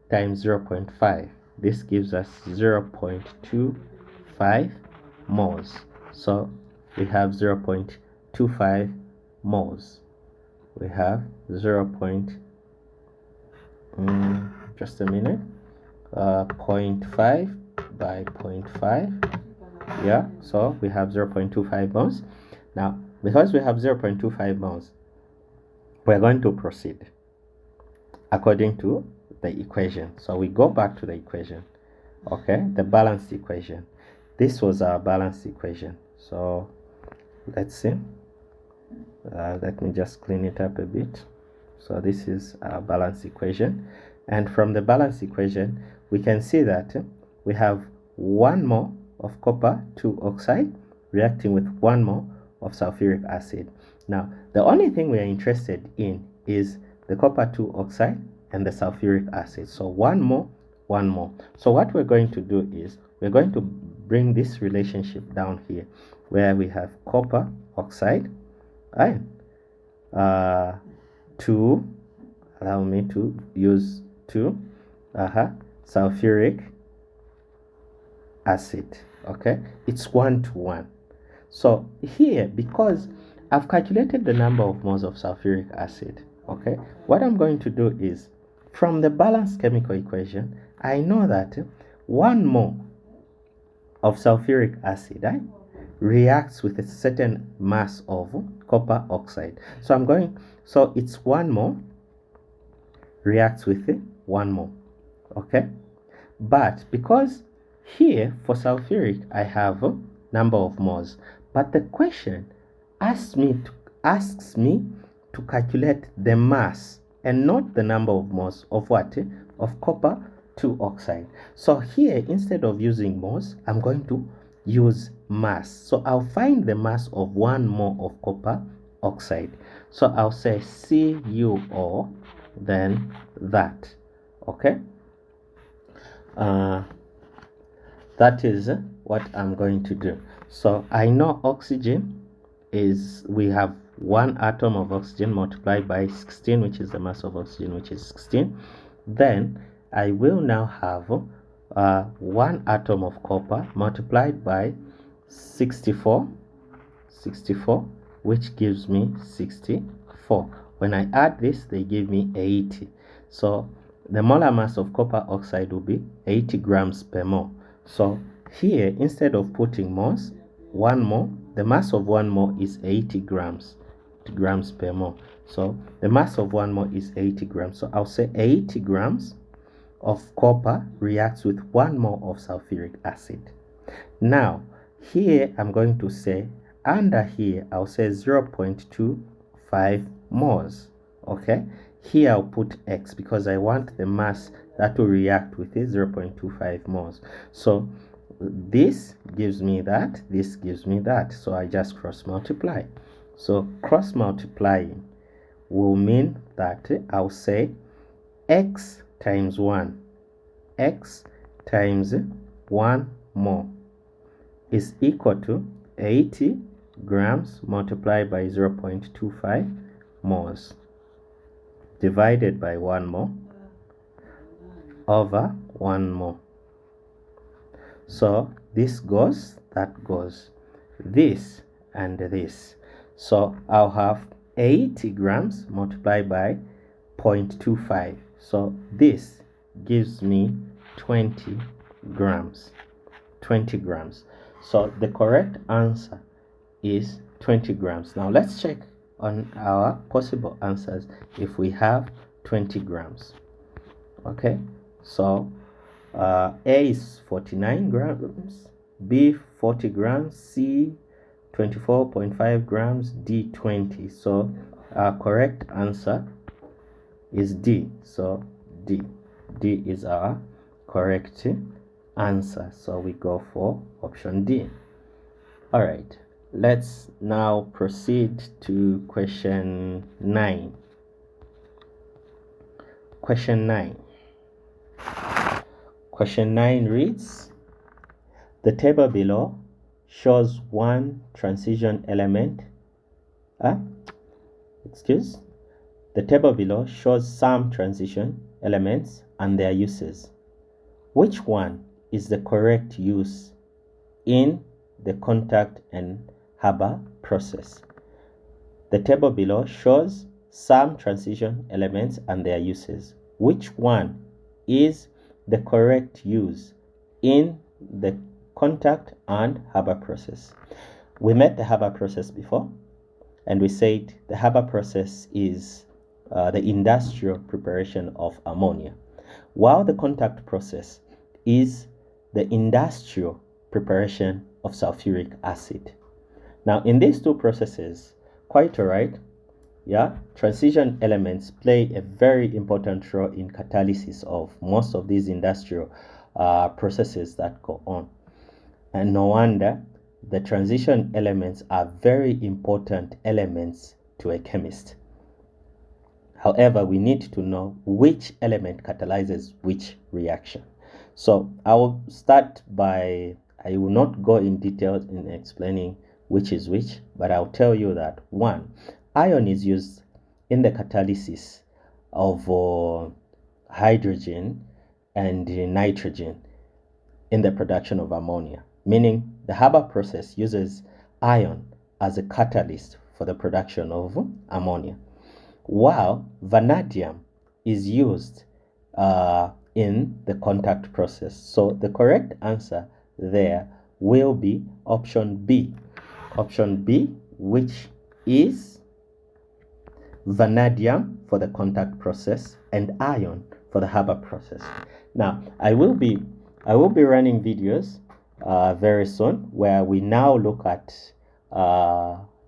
times 0.5. This gives us 0.25 moles. So we have 0.25 moles. We have 0.5 by 0.5. Yeah, so we have 0.25 moles. Now because we have 0.25 moles, we're going to proceed. according to the equation. So we go back to the equation, okay, the balanced equation. This was our balanced equation. So let's see. Let me just clean it up a bit. So this is our balanced equation, and from the balanced equation we can see that we have 1 mole of copper 2 oxide reacting with 1 mole of sulfuric acid. Now the only thing we are interested in is the copper 2 oxide and the sulfuric acid. So 1 mole 1 mole. So what we're going to do is we're going to bring this relationship down here where we have copper oxide and 2, allow me to use 2, sulfuric acid. Okay, it's 1 to 1. So here, because I've calculated the number of moles of sulfuric acid, okay, what I'm going to do is from the balanced chemical equation, I know that 1 mole of sulfuric acid reacts with a certain mass of copper oxide. So it's 1 mole reacts with 1 mole, okay? But because here for sulfuric I have a number of moles, but the question asks me to calculate the mass and not the number of moles of what? Of copper 2 oxide. So here, instead of using moles, I'm going to use mass. So I'll find the mass of 1 mole of copper oxide. So I'll say CuO, then that. Okay, that is what I'm going to do. So I know oxygen is, we have 1 atom of oxygen multiplied by 16, which is the mass of oxygen, which is 16. Then I will now have 1 atom of copper multiplied by 64, which gives me 64. When I add this, they give me 80. So the molar mass of copper oxide will be 80 grams per mole. So here, instead of putting moles, 1 mole, the mass of 1 mole is 80 grams per mole. So the mass of 1 mole is 80 grams. So I'll say 80 grams of copper reacts with 1 mole of sulfuric acid. Now here I'm going to say, under here I'll say 0.25 moles. Okay, here I'll put X because I want the mass that will react with it, 0.25 moles. So this gives me that, this gives me that. So I just cross multiply. So cross multiplying will mean that I'll say X times 1, X times 1 mole is equal to 80 grams multiplied by 0.25 moles divided by 1 mole over 1 mole. So this goes, that goes, this and this. So I'll have 80 grams multiplied by 0.25. So this gives me 20 grams. 20 grams. So the correct answer is 20 grams. Now let's check on our possible answers if we have 20 grams. Okay, so A is 49 grams, B 40 grams, C 24.5 grams, D 20. So our correct answer is D. So D is our correct answer. So we go for option D. All right, let's now proceed to question 9. Question 9 reads, the table below shows one transition element. The table below shows some transition elements and their uses. Which one is the correct use in the contact and Haber process? The table below shows some transition elements and their uses. Which one is the correct use in the contact and Haber process? We met the Haber process before, and we said the Haber process is the industrial preparation of ammonia, while the contact process is the industrial preparation of sulfuric acid. Now, in these two processes, quite all right, yeah, transition elements play a very important role in catalysis of most of these industrial processes that go on. And no wonder the transition elements are very important elements to a chemist. However, we need to know which element catalyzes which reaction. So I will start by, I will not go in detail in explaining which is which, but I'll tell you that one, iron is used in the catalysis of hydrogen and nitrogen in the production of ammonia, meaning the Haber process uses iron as a catalyst for the production of ammonia, while vanadium is used in the contact process. So the correct answer there will be option B. Option B, which is vanadium for the contact process and iron for the Haber process. Now, I will be running videos very soon where we now look at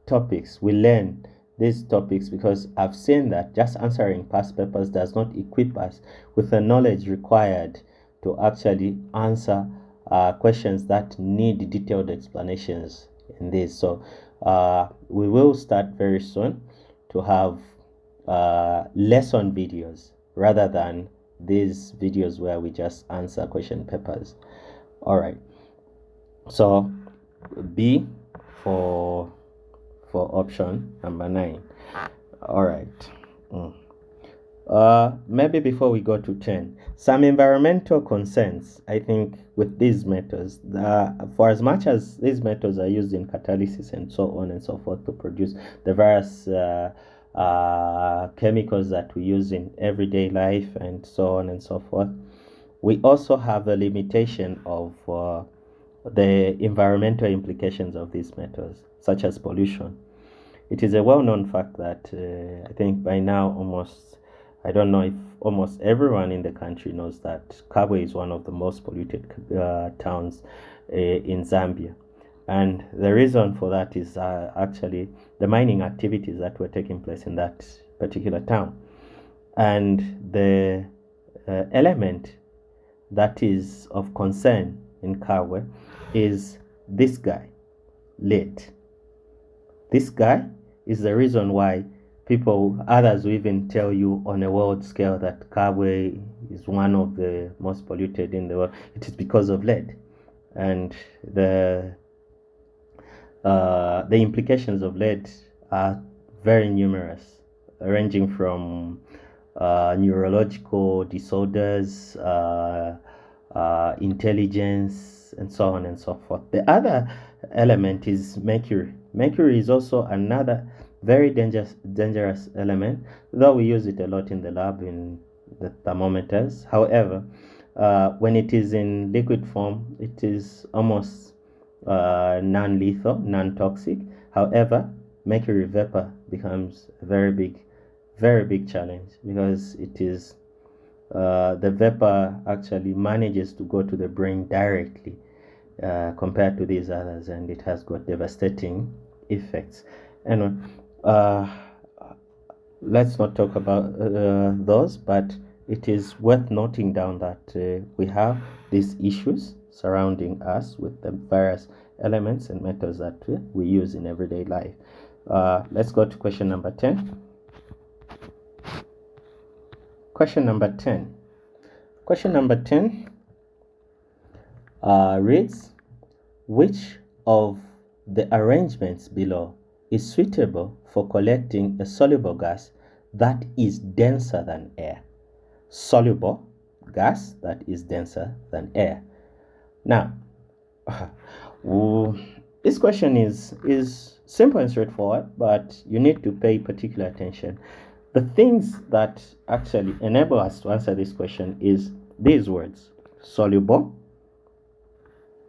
topics. We learn these topics because I've seen that just answering past papers does not equip us with the knowledge required to actually answer questions that need detailed explanations in this. So we will start very soon to have lesson videos rather than these videos where we just answer question papers. All right, so B for option number 9. All right. Maybe before we go to 10, some environmental concerns, I think, with these methods, for as much as these methods are used in catalysis and so on and so forth to produce the various chemicals that we use in everyday life and so on and so forth, we also have a limitation of the environmental implications of these methods, such as pollution. It is a well-known fact that I think by now I don't know if almost everyone in the country knows that Kabwe is one of the most polluted towns in Zambia. And the reason for that is actually the mining activities that were taking place in that particular town. And the element that is of concern in Kabwe is this guy, lead. This guy is the reason why others will even tell you on a world scale that Kabwe is one of the most polluted in the world. It is because of lead, and the implications of lead are very numerous, ranging from neurological disorders, intelligence, and so on and so forth. The other element is mercury. Mercury is also another very dangerous element, though we use it a lot in the lab in the thermometers. However, when it is in liquid form, it is almost non-lethal, non-toxic. However, mercury vapor becomes a very big challenge because it is the vapor actually manages to go to the brain directly compared to these others, and it has got devastating effects. And let's not talk about those, but it is worth noting down that we have these issues surrounding us with the various elements and methods that we use in everyday life. Let's go to question number 10. Question number 10. Question number 10 reads, which of the arrangements below is suitable for collecting a soluble gas that is denser than air? Soluble gas that is denser than air. Now, this question is simple and straightforward, but you need to pay particular attention. The things that actually enable us to answer this question is these words: soluble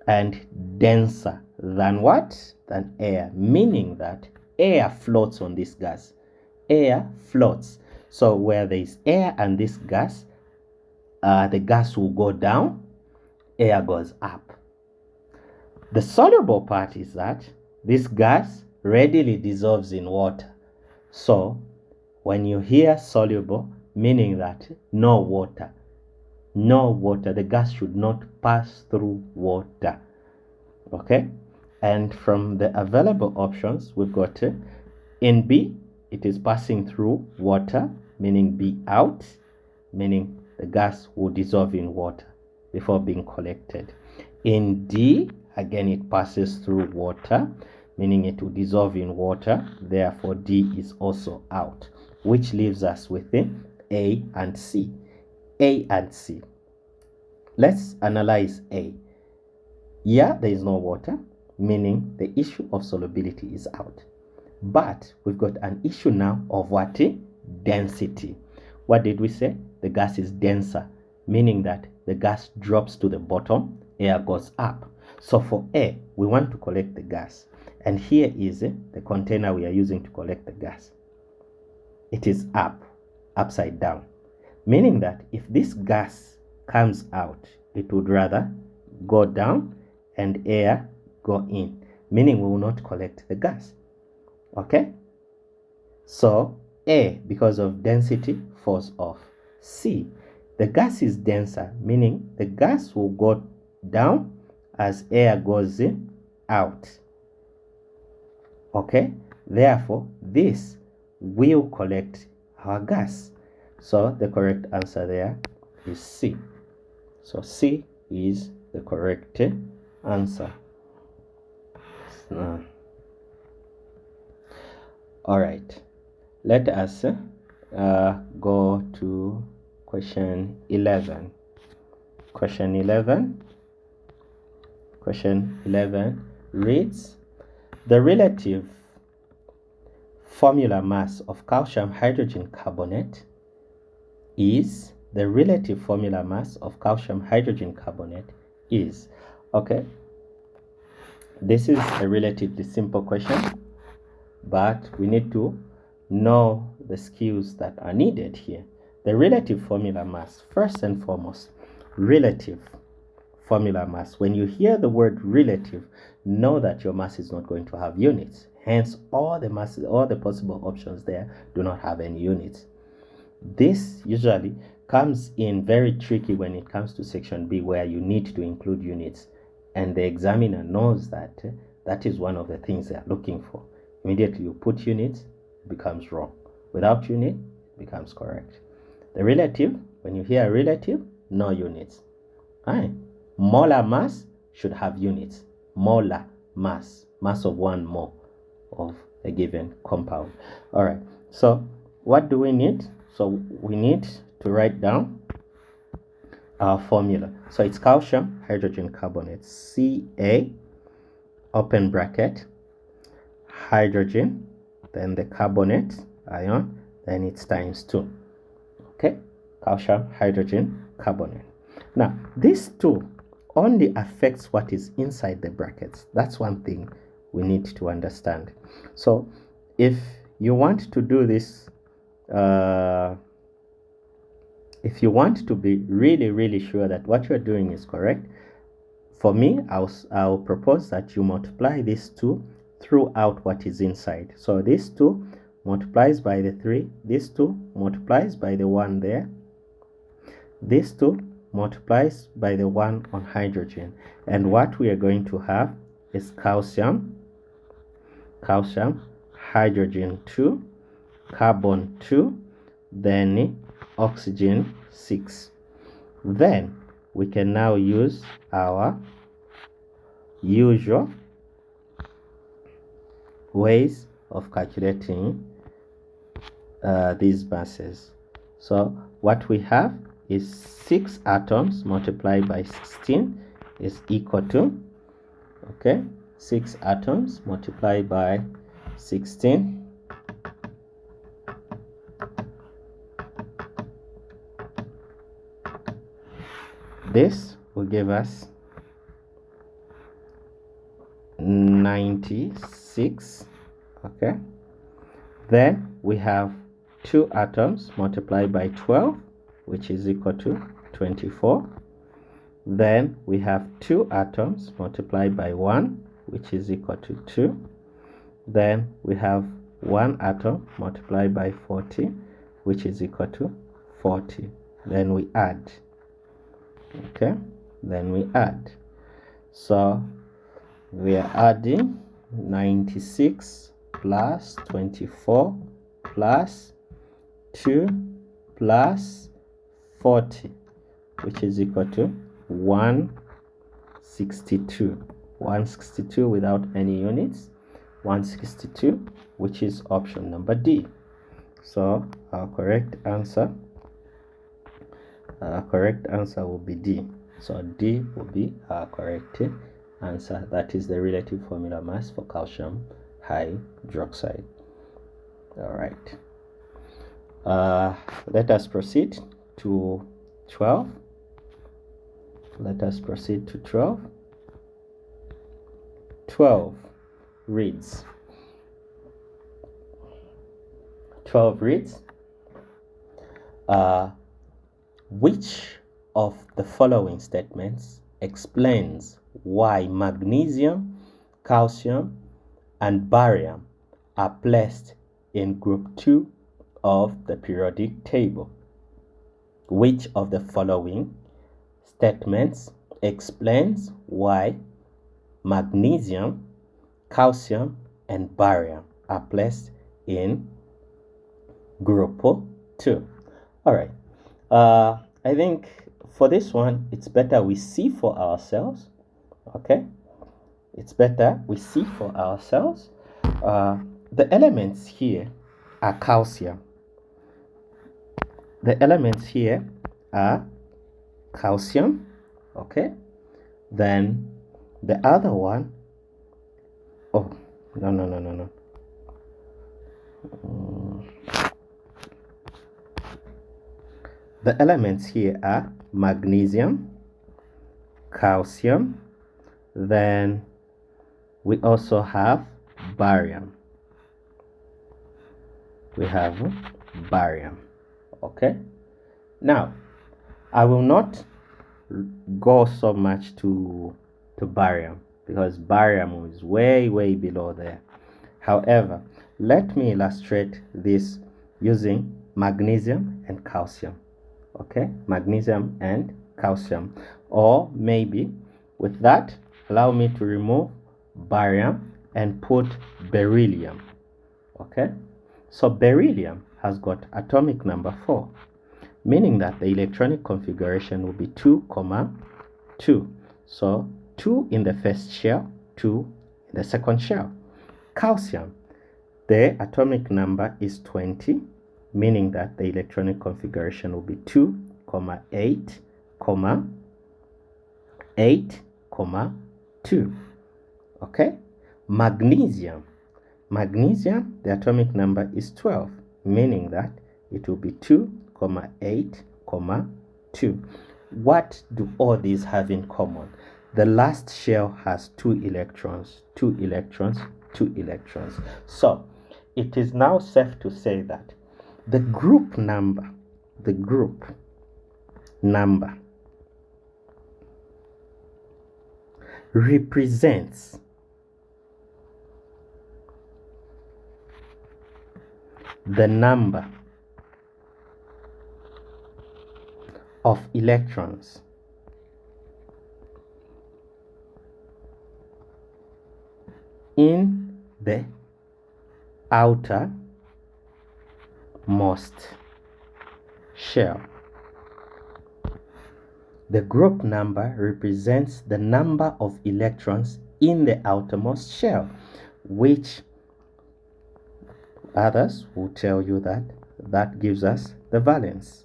and denser than what? Than air, meaning that air floats on this gas. Air floats. So where there is air and this gas, the gas will go down, air goes up. The soluble part is that this gas readily dissolves in water. So when you hear soluble, meaning that no water, the gas should not pass through water. Okay? And from the available options, we've got in B, it is passing through water, meaning B out, meaning the gas will dissolve in water before being collected. In D, again, it passes through water, meaning it will dissolve in water. Therefore, D is also out, which leaves us with A and C. A and C. Let's analyze A. Yeah, there is no water, meaning the issue of solubility is out. But we've got an issue now of what? Density. What did we say? The gas is denser, meaning that the gas drops to the bottom, air goes up. So for A, we want to collect the gas. And here is the container we are using to collect the gas. It is up, upside down, meaning that if this gas comes out, it would rather go down and air go in, meaning we will not collect the gas. Okay? So A, because of density, falls off. C, the gas is denser, meaning the gas will go down as air goes out. Okay? Therefore, this will collect our gas. So the correct answer there is C. So C is the correct answer. All right. Let us go to question 11. Question 11 reads, the relative formula mass of calcium hydrogen carbonate is, the relative formula mass of calcium hydrogen carbonate is. Okay, this is a relatively simple question, but we need to know the skills that are needed here. The relative formula mass, first and foremost, relative formula mass. When you hear the word relative, know that your mass is not going to have units. Hence, all the masses, all the possible options there do not have any units. This usually comes in very tricky when it comes to section B, where you need to include units, and the examiner knows that that is one of the things they are looking for. Immediately you put units, it becomes wrong. Without unit, it becomes correct. The relative, when you hear relative, no units. Right. Molar mass should have units. Molar mass, mass of 1 mole of a given compound. All right. So what do we need? So we need to write down our formula. So it's calcium hydrogen carbonate, Ca, open bracket, hydrogen, then the carbonate ion, then it's times 2. Okay, calcium hydrogen carbonate. Now this 2 only affects what is inside the brackets. That's one thing we need to understand. So if you want to do this, if you want to be really sure that what you're doing is correct, for me, I'll propose that you multiply this 2 throughout what is inside. So this 2 multiplies by the 3, this 2 multiplies by the 1 there, this 2 multiplies by the 1 on hydrogen, and what we are going to have is calcium, hydrogen 2, carbon 2, then oxygen 6. Then we can now use our usual ways of calculating these masses. So what we have is 6 atoms multiplied by 16 is equal to, okay, 6 atoms multiplied by 16 this will give us 96. Okay, then we have 2 atoms multiplied by 12, which is equal to 24. Then we have 2 atoms multiplied by 1, which is equal to 2. Then we have 1 atom multiplied by 40, which is equal to 40. Then we add. Okay, then we add. So we are adding 96 plus 24 plus 2 plus 40, which is equal to 162. 162 without any units. 162, which is option number D. So our correct answer will be D. So D will be our correct answer. That is the relative formula mass for calcium hydroxide. All right. Let us proceed to 12. Let us proceed to 12. 12 reads. 12 reads. Which of the following statements explains why magnesium, calcium, and barium are placed in group 2 of the periodic table? Which of the following statements explains why magnesium, calcium, and barium are placed in group 2? All right. I think for this one, it's better we see for ourselves. Okay, it's better we see for ourselves. The elements here are calcium. The elements here are calcium. Okay, then the other one, oh, no. The elements here are magnesium, calcium, then we also have barium. We have barium. Okay, now I will not go so much to barium because barium is way below there. However, let me illustrate this using magnesium and calcium. Okay, magnesium and calcium, or maybe with that allow me to remove barium and put beryllium. Okay, so beryllium has got atomic number 4, meaning that the electronic configuration will be 2, 2. So 2 in the first shell, 2 in the second shell. Calcium, the atomic number is 20, meaning that the electronic configuration will be 2, 8, 8, 2. Okay, magnesium, the atomic number is 12, meaning that it will be 2, 8, 2. What do all these have in common? The last shell has 2 electrons, 2 electrons, 2 electrons. So it is now safe to say that the group number represents the number of electrons in the outermost shell. The group number represents the number of electrons in the outermost shell, which others will tell you that gives us the valence.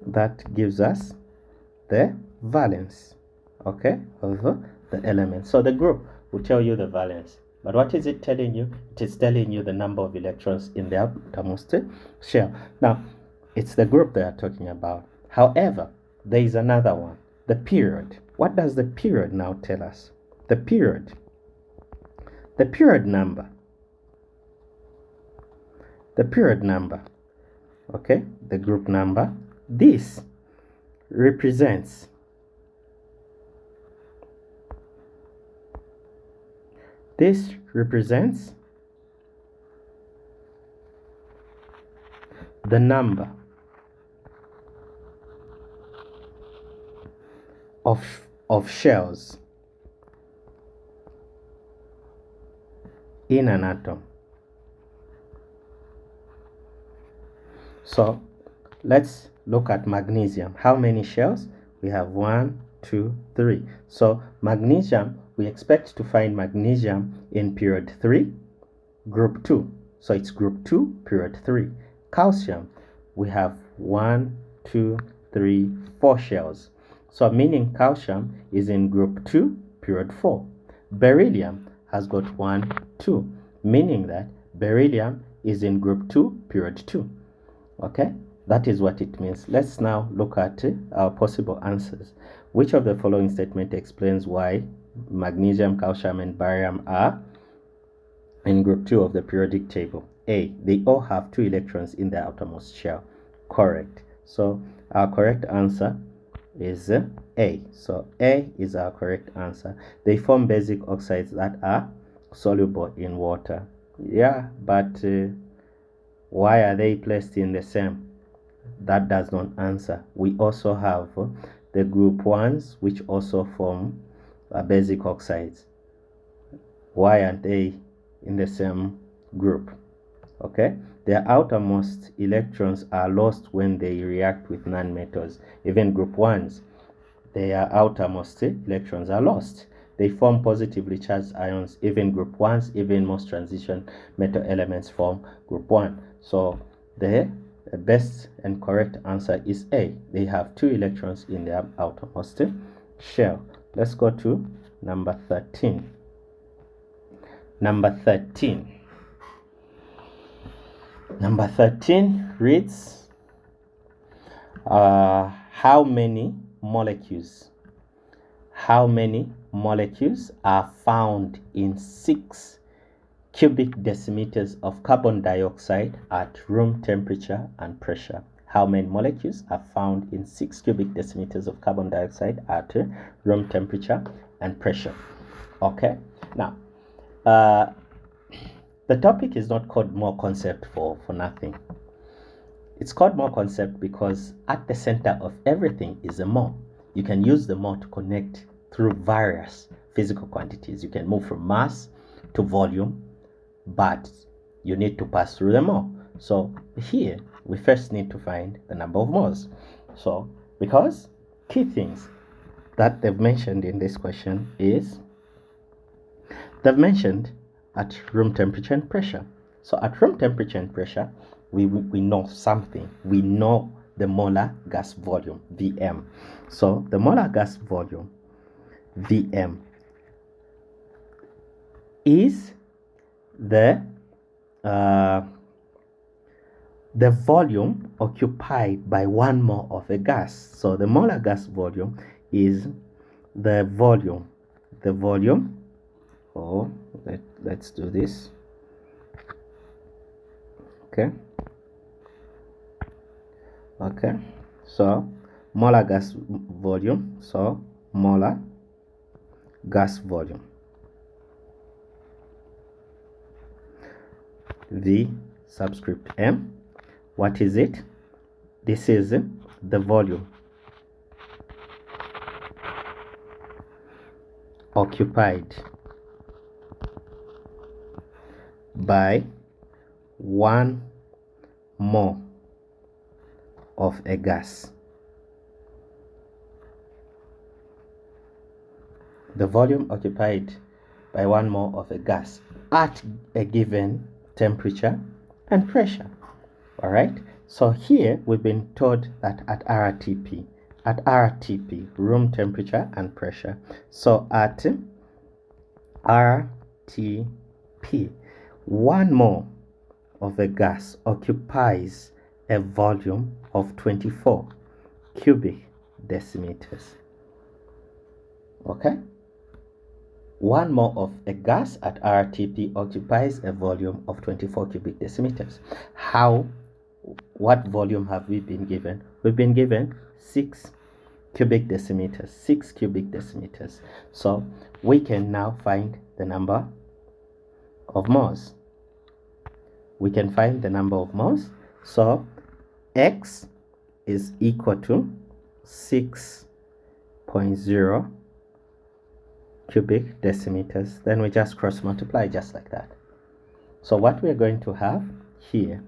That gives us the valence, okay, of the element. So the group will tell you the valence. But what is it telling you? It is telling you the number of electrons in the outermost shell. Now, it's the group they are talking about. However, there is another one, the period. What does the period now tell us? The period number the period number, okay, the group number. This represents the number of shells in an atom. So let's look at magnesium. How many shells? We have 1, 2, 3. So magnesium, we expect to find magnesium in period 3, group 2. So it's group 2, period 3. Calcium, we have 1, 2, 3, 4 shells. So meaning calcium is in group 2, period 4. Beryllium has got 1, 2, meaning that beryllium is in group 2, period 2. Okay, that is what it means. Let's now look at our possible answers. Which of the following statement explains why magnesium, calcium, and barium are in group 2 of the periodic table? A, they all have 2 electrons in their outermost shell. Correct. So our correct answer is A. So A is our correct answer. They form basic oxides that are soluble in water. Yeah, but why are they placed in the same? That does not answer. We also have the group 1s, which also form basic oxides. Why aren't they in the same group? Okay, their outermost electrons are lost when they react with nonmetals. Even group 1s, their outermost electrons are lost. They form positively charged ions. Even group 1s, even most transition metal elements form group 1. So the best and correct answer is A. They have 2 electrons in their outermost shell. Let's go to number 13. Number 13 reads, how many molecules are found in 6 cubic decimeters of carbon dioxide at room temperature and pressure? How many molecules are found in 6 cubic decimeters of carbon dioxide at room temperature and pressure? Okay, now the topic is not called more concept for nothing. It's called more concept because at the center of everything is a mole. You can use the mole to connect through various physical quantities. You can move from mass to volume, but you need to pass through the mole. So here we first need to find the number of moles. So because key things that they've mentioned in this question is they've mentioned at room temperature and pressure. So at room temperature and pressure, we know something. We know the molar gas volume, Vm. So the molar gas volume, Vm, is the volume occupied by 1 mole of a gas. So the molar gas volume is the volume. Oh, let's do this. Okay, so molar gas volume. So molar gas volume, V subscript M. What is it? This is the volume occupied by 1 mole of a gas. The volume occupied by 1 mole of a gas at a given temperature and pressure. All right, so here we've been told that at RTP, room temperature and pressure. So at RTP, 1 mole of a gas occupies a volume of 24 cubic decimeters. Okay, 1 mole of a gas at RTP occupies a volume of 24 cubic decimeters. What volume have we been given? We've been given 6 cubic decimeters, 6 cubic decimeters. So we can now find the number of moles. We can find the number of moles. So X is equal to 6.0 cubic decimeters. Then we just cross multiply just like that. So what we're going to have here,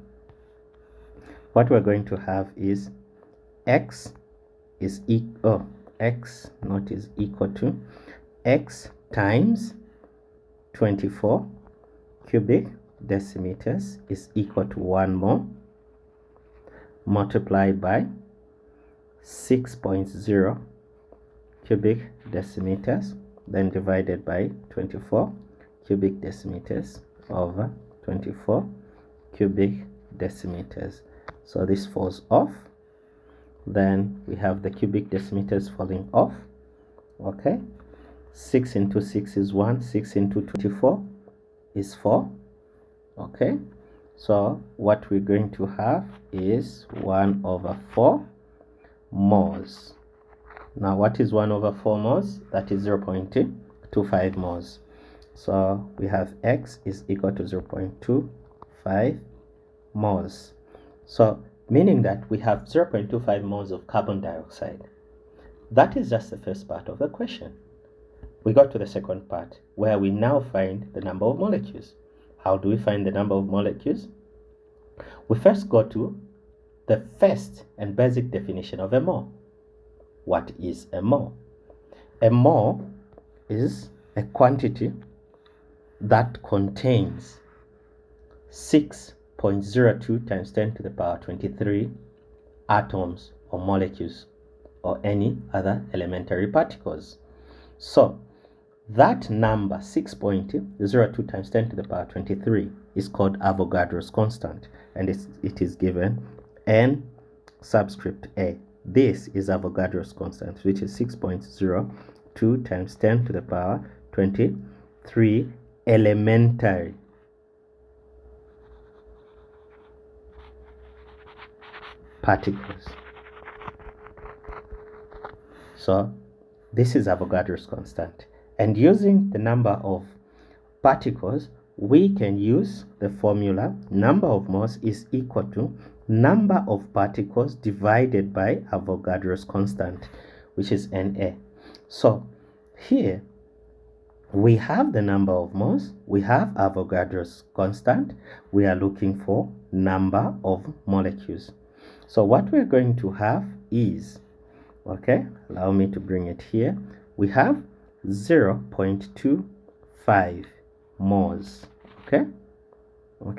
what we're going to have is X is equal to X times 24 cubic decimeters is equal to 1 mole multiplied by 6.0 cubic decimeters, then divided by 24 cubic decimeters over 24 cubic decimeters. So this falls off. Then we have the cubic decimeters falling off. Okay, 6 into 6 is 1, 6 into 24 is 4. Okay, so what we're going to have is 1 over 4 moles. Now what is 1 over 4 moles? That is 0.25 moles. So we have X is equal to 0.25 moles. So meaning that we have 0.25 moles of carbon dioxide. That is just the first part of the question. We got to the second part where we now find the number of molecules. How do we find the number of molecules? We first go to the first and basic definition of a mole. What is a mole? A mole is a quantity that contains 6.02 times 10 to the power 23 atoms or molecules or any other elementary particles. So that number 6.02 times 10 to the power 23 is called Avogadro's constant, and it is given N subscript A. This is Avogadro's constant, which is 6.02 times 10 to the power 23 elementary particles. So this is Avogadro's constant. And using the number of particles, we can use the formula number of moles is equal to number of particles divided by Avogadro's constant, which is Na. So here we have the number of moles, we have Avogadro's constant, we are looking for number of molecules. So what we're going to have is, okay, allow me to bring it here, we have 0.25 moles. Okay, all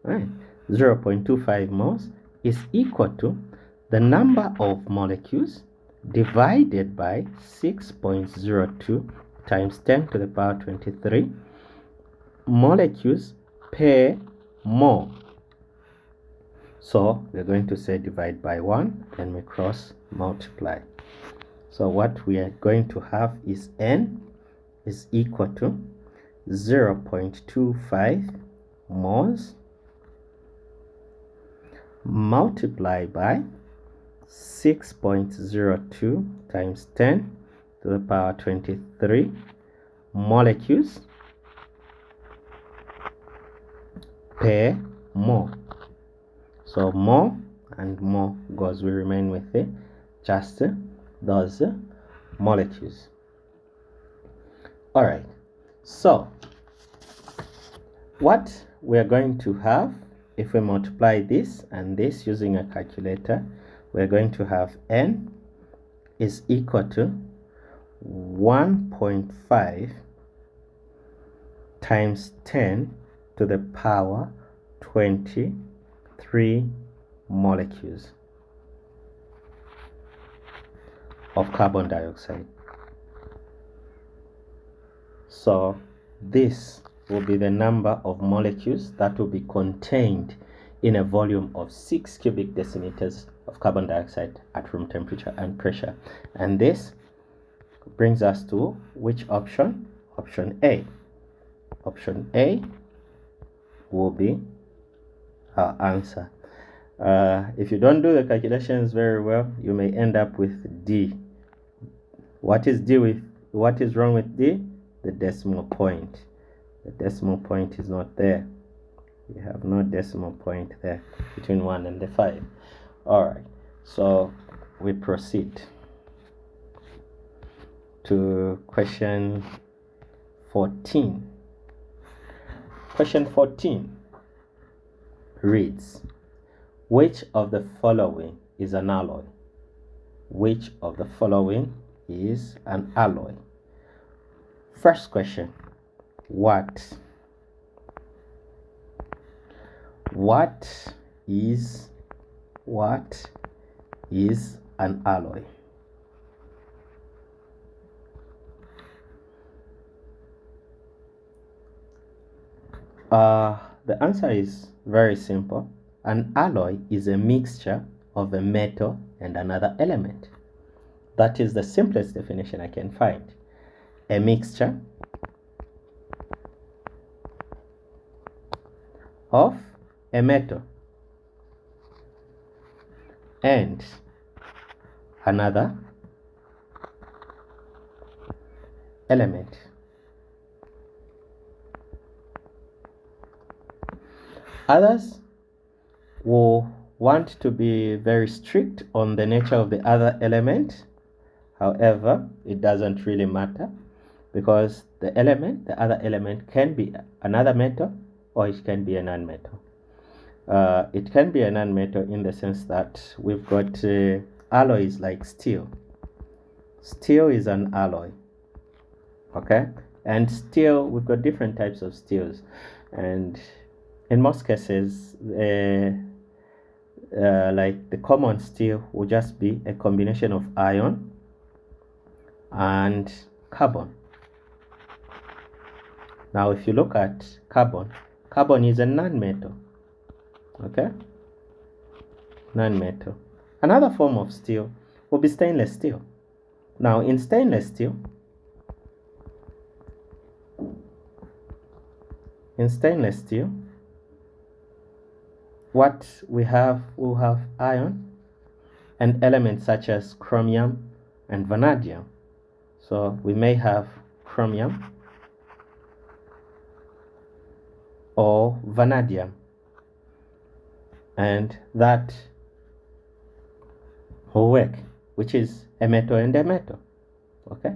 right, 0.25 moles is equal to the number of molecules divided by 6.02 times 10 to the power 23 molecules per mole. So we're going to say divide by 1 and we cross multiply. So what we are going to have is N is equal to 0.25 moles multiplied by 6.02 times 10 to the power 23 molecules per mole. So mole and mole goes, we remain with it, just those molecules. All right, so what we are going to have, if we multiply this and this using a calculator, we're going to have N is equal to 1.5 times 10 to the power 23 molecules of carbon dioxide. So this will be the number of molecules that will be contained in a volume of 6 cubic decimeters of carbon dioxide at room temperature and pressure. And this brings us to which option? Option A. Option A will be our answer. If you don't do the calculations very well, you may end up with D. What is wrong with D? The decimal point. The decimal point is not there. We have no decimal point there between 1 and the 5. Alright, so we proceed to question 14. Question 14 reads, which of the following is an alloy? Which of the following is an alloy? First question, what is an alloy? The answer is very simple. An alloy is a mixture of a metal and another element. That is the simplest definition I can find. A mixture of a metal and another element. Others will want to be very strict on the nature of the other element. However, it doesn't really matter, because the other element can be another metal or it can be a non-metal. It can be a non-metal in the sense that we've got alloys like steel. Steel is an alloy. Okay? And steel, we've got different types of steels. And in most cases, like the common steel will just be a combination of iron and carbon. Now, if you look at carbon is a non-metal. Okay? Non-metal. Another form of steel will be stainless steel. Now, in stainless steel, what we'll have iron and elements such as chromium and vanadium. So we may have chromium or vanadium, and that will work, which is a metal and a metal. Okay,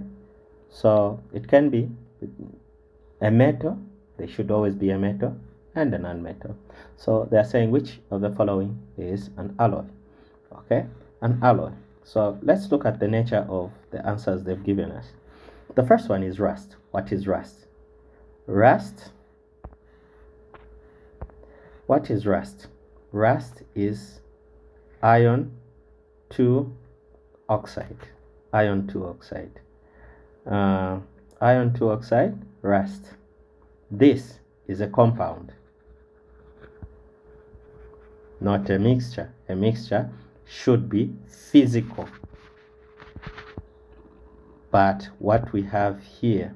so it can be a metal. They should always be a metal and a non-metal. So they are saying which of the following is an alloy. Okay, an alloy. So let's look at the nature of the answers they've given us. The first one is rust. What is rust? What is rust? Rust is iron 2 oxide. Iron 2 oxide. Iron 2 oxide, rust. This is a compound, not a mixture. A mixture should be physical. But what we have here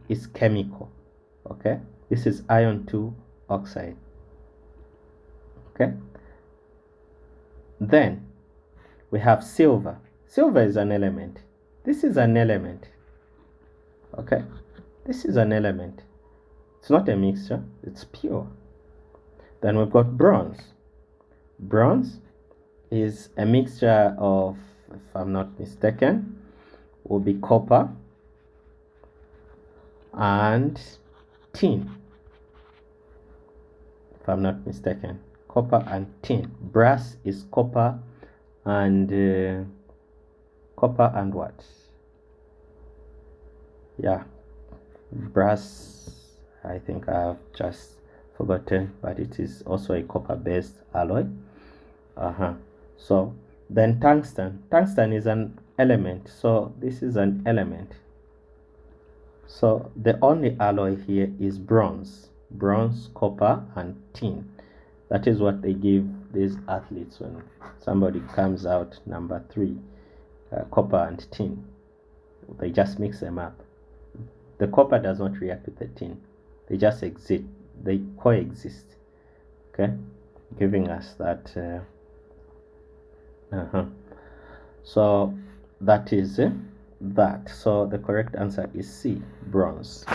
is chemical. Okay? This is iron 2 oxide. Okay? Then we have silver. Silver is an element. This is an element. Okay? This is an element. It's not a mixture, it's pure. Then we've got bronze. Bronze is a mixture of, if I'm not mistaken, will be copper and tin. If I'm not mistaken, copper and tin. Brass is copper and what? Yeah, brass, I think I've just forgotten, but it is also a copper-based alloy. So then tungsten is an element, so this is an element. So the only alloy here is bronze, copper and tin. That is what they give these athletes when somebody comes out number 3, copper and tin. They just mix them up. The copper does not react with the tin. They just exist. They coexist. Okay, giving us that. So that is that. So the correct answer is C, bronze.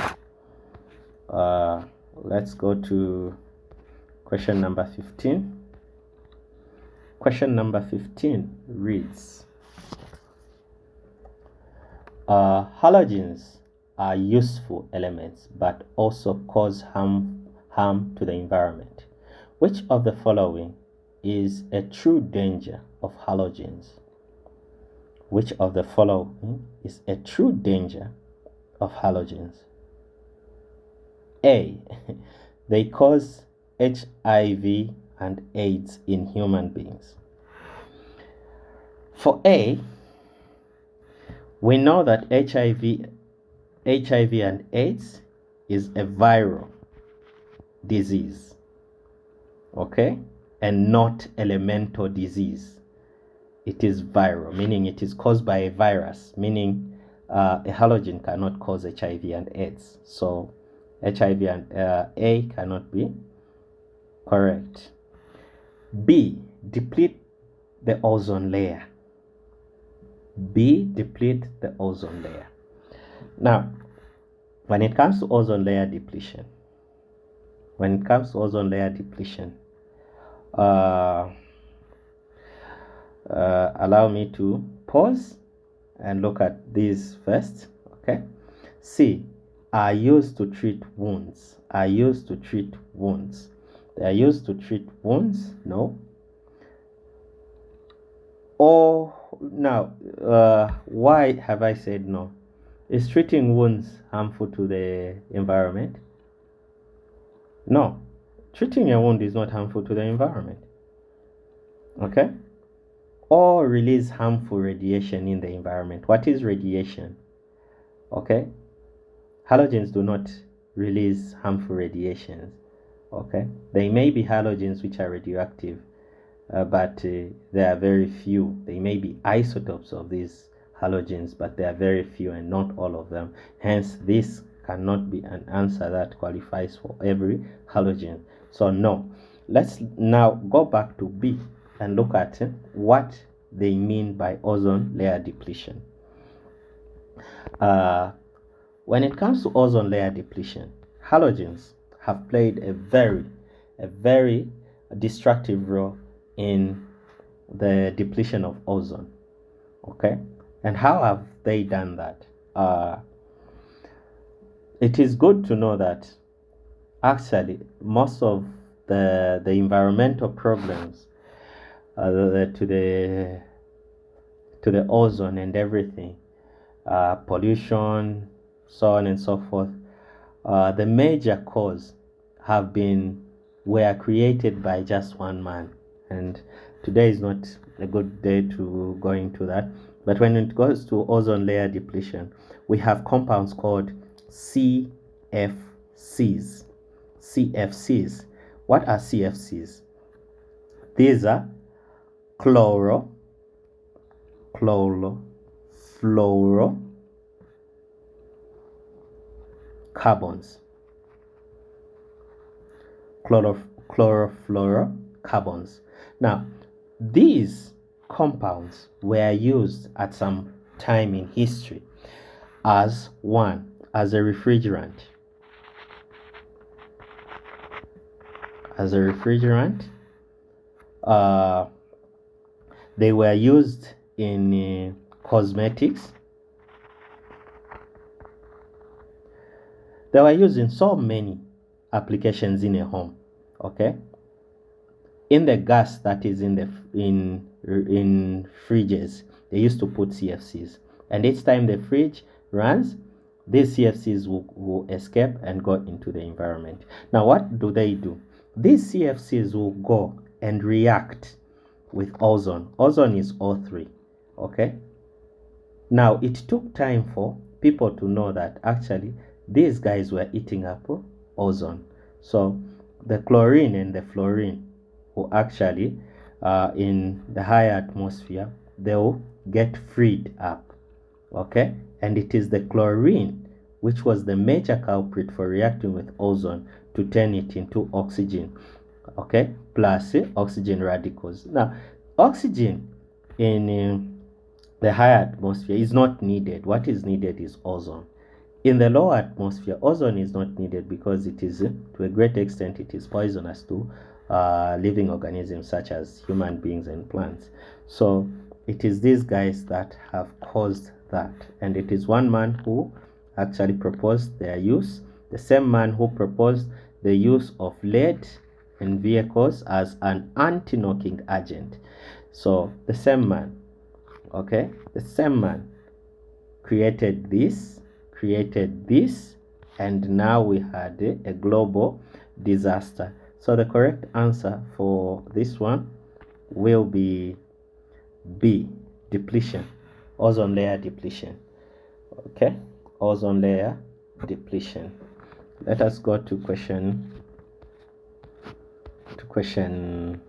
Let's go to question number 15. Question number 15 reads, halogens are useful elements but also cause harm to the environment. Which of the following is a true danger of halogens? Which of the following is a true danger of halogens? A. They cause HIV and AIDS in human beings. For A, we know that HIV and AIDS is a viral disease, okay, and not elemental disease. It is viral, meaning it is caused by a virus, meaning a halogen cannot cause HIV and AIDS. So HIV and A cannot be correct. B, deplete the ozone layer. B, deplete the ozone layer. Now, when it comes to ozone layer depletion, allow me to pause and look at these first. Okay. C, are used to treat wounds. Are used to treat wounds. They are used to treat wounds. No. Or now, why have I said no? Is treating wounds harmful to the environment? No. Treating a wound is not harmful to the environment. Okay? Or release harmful radiation in the environment. What is radiation? Okay? Halogens do not release harmful radiations. Okay? There may be halogens which are radioactive, but there are very few. They may be isotopes of these halogens, but there are very few and not all of them. Hence, this cannot be an answer that qualifies for every halogen. So no. Let's now go back to B and look at what they mean by ozone layer depletion. When it comes to ozone layer depletion, halogens have played a very destructive role in the depletion of ozone. Okay, and how have they done that? It is good to know that actually most of the environmental problems to the ozone and everything, pollution, so on and so forth, the major cause were created by just one man. And today is not a good day to go into that. But when it goes to ozone layer depletion, we have compounds called CFCs. CFCs. What are CFCs? These are chlorofluorocarbons. Chlorofluorocarbons. Now, these compounds were used at some time in history as a refrigerant. They were used in cosmetics. They were used in so many applications in a home. Okay, in the gas that is in fridges, they used to put CFCs, and each time the fridge runs, these CFCs will escape and go into the environment. Now, what do? These CFCs will go and react with ozone. Ozone is O3. Okay, now it took time for people to know that actually these guys were eating up ozone. So the chlorine and the fluorine who actually in the higher atmosphere, they will get freed up. Okay, and it is the chlorine which was the major culprit for reacting with ozone to turn it into oxygen, okay, plus oxygen radicals. Now, oxygen in the higher atmosphere is not needed. What is needed is ozone. In the lower atmosphere, ozone is not needed because it is, to a great extent, it is poisonous to living organisms such as human beings and plants. So it is these guys that have caused that. And it is one man who actually proposed their use, the same man who proposed the use of lead in vehicles as an anti-knocking agent. So the same man, okay, the same man created this, and now we had a global disaster. So the correct answer for this one will be B, depletion, ozone layer depletion. Okay, ozone layer depletion. Let us go to question 16.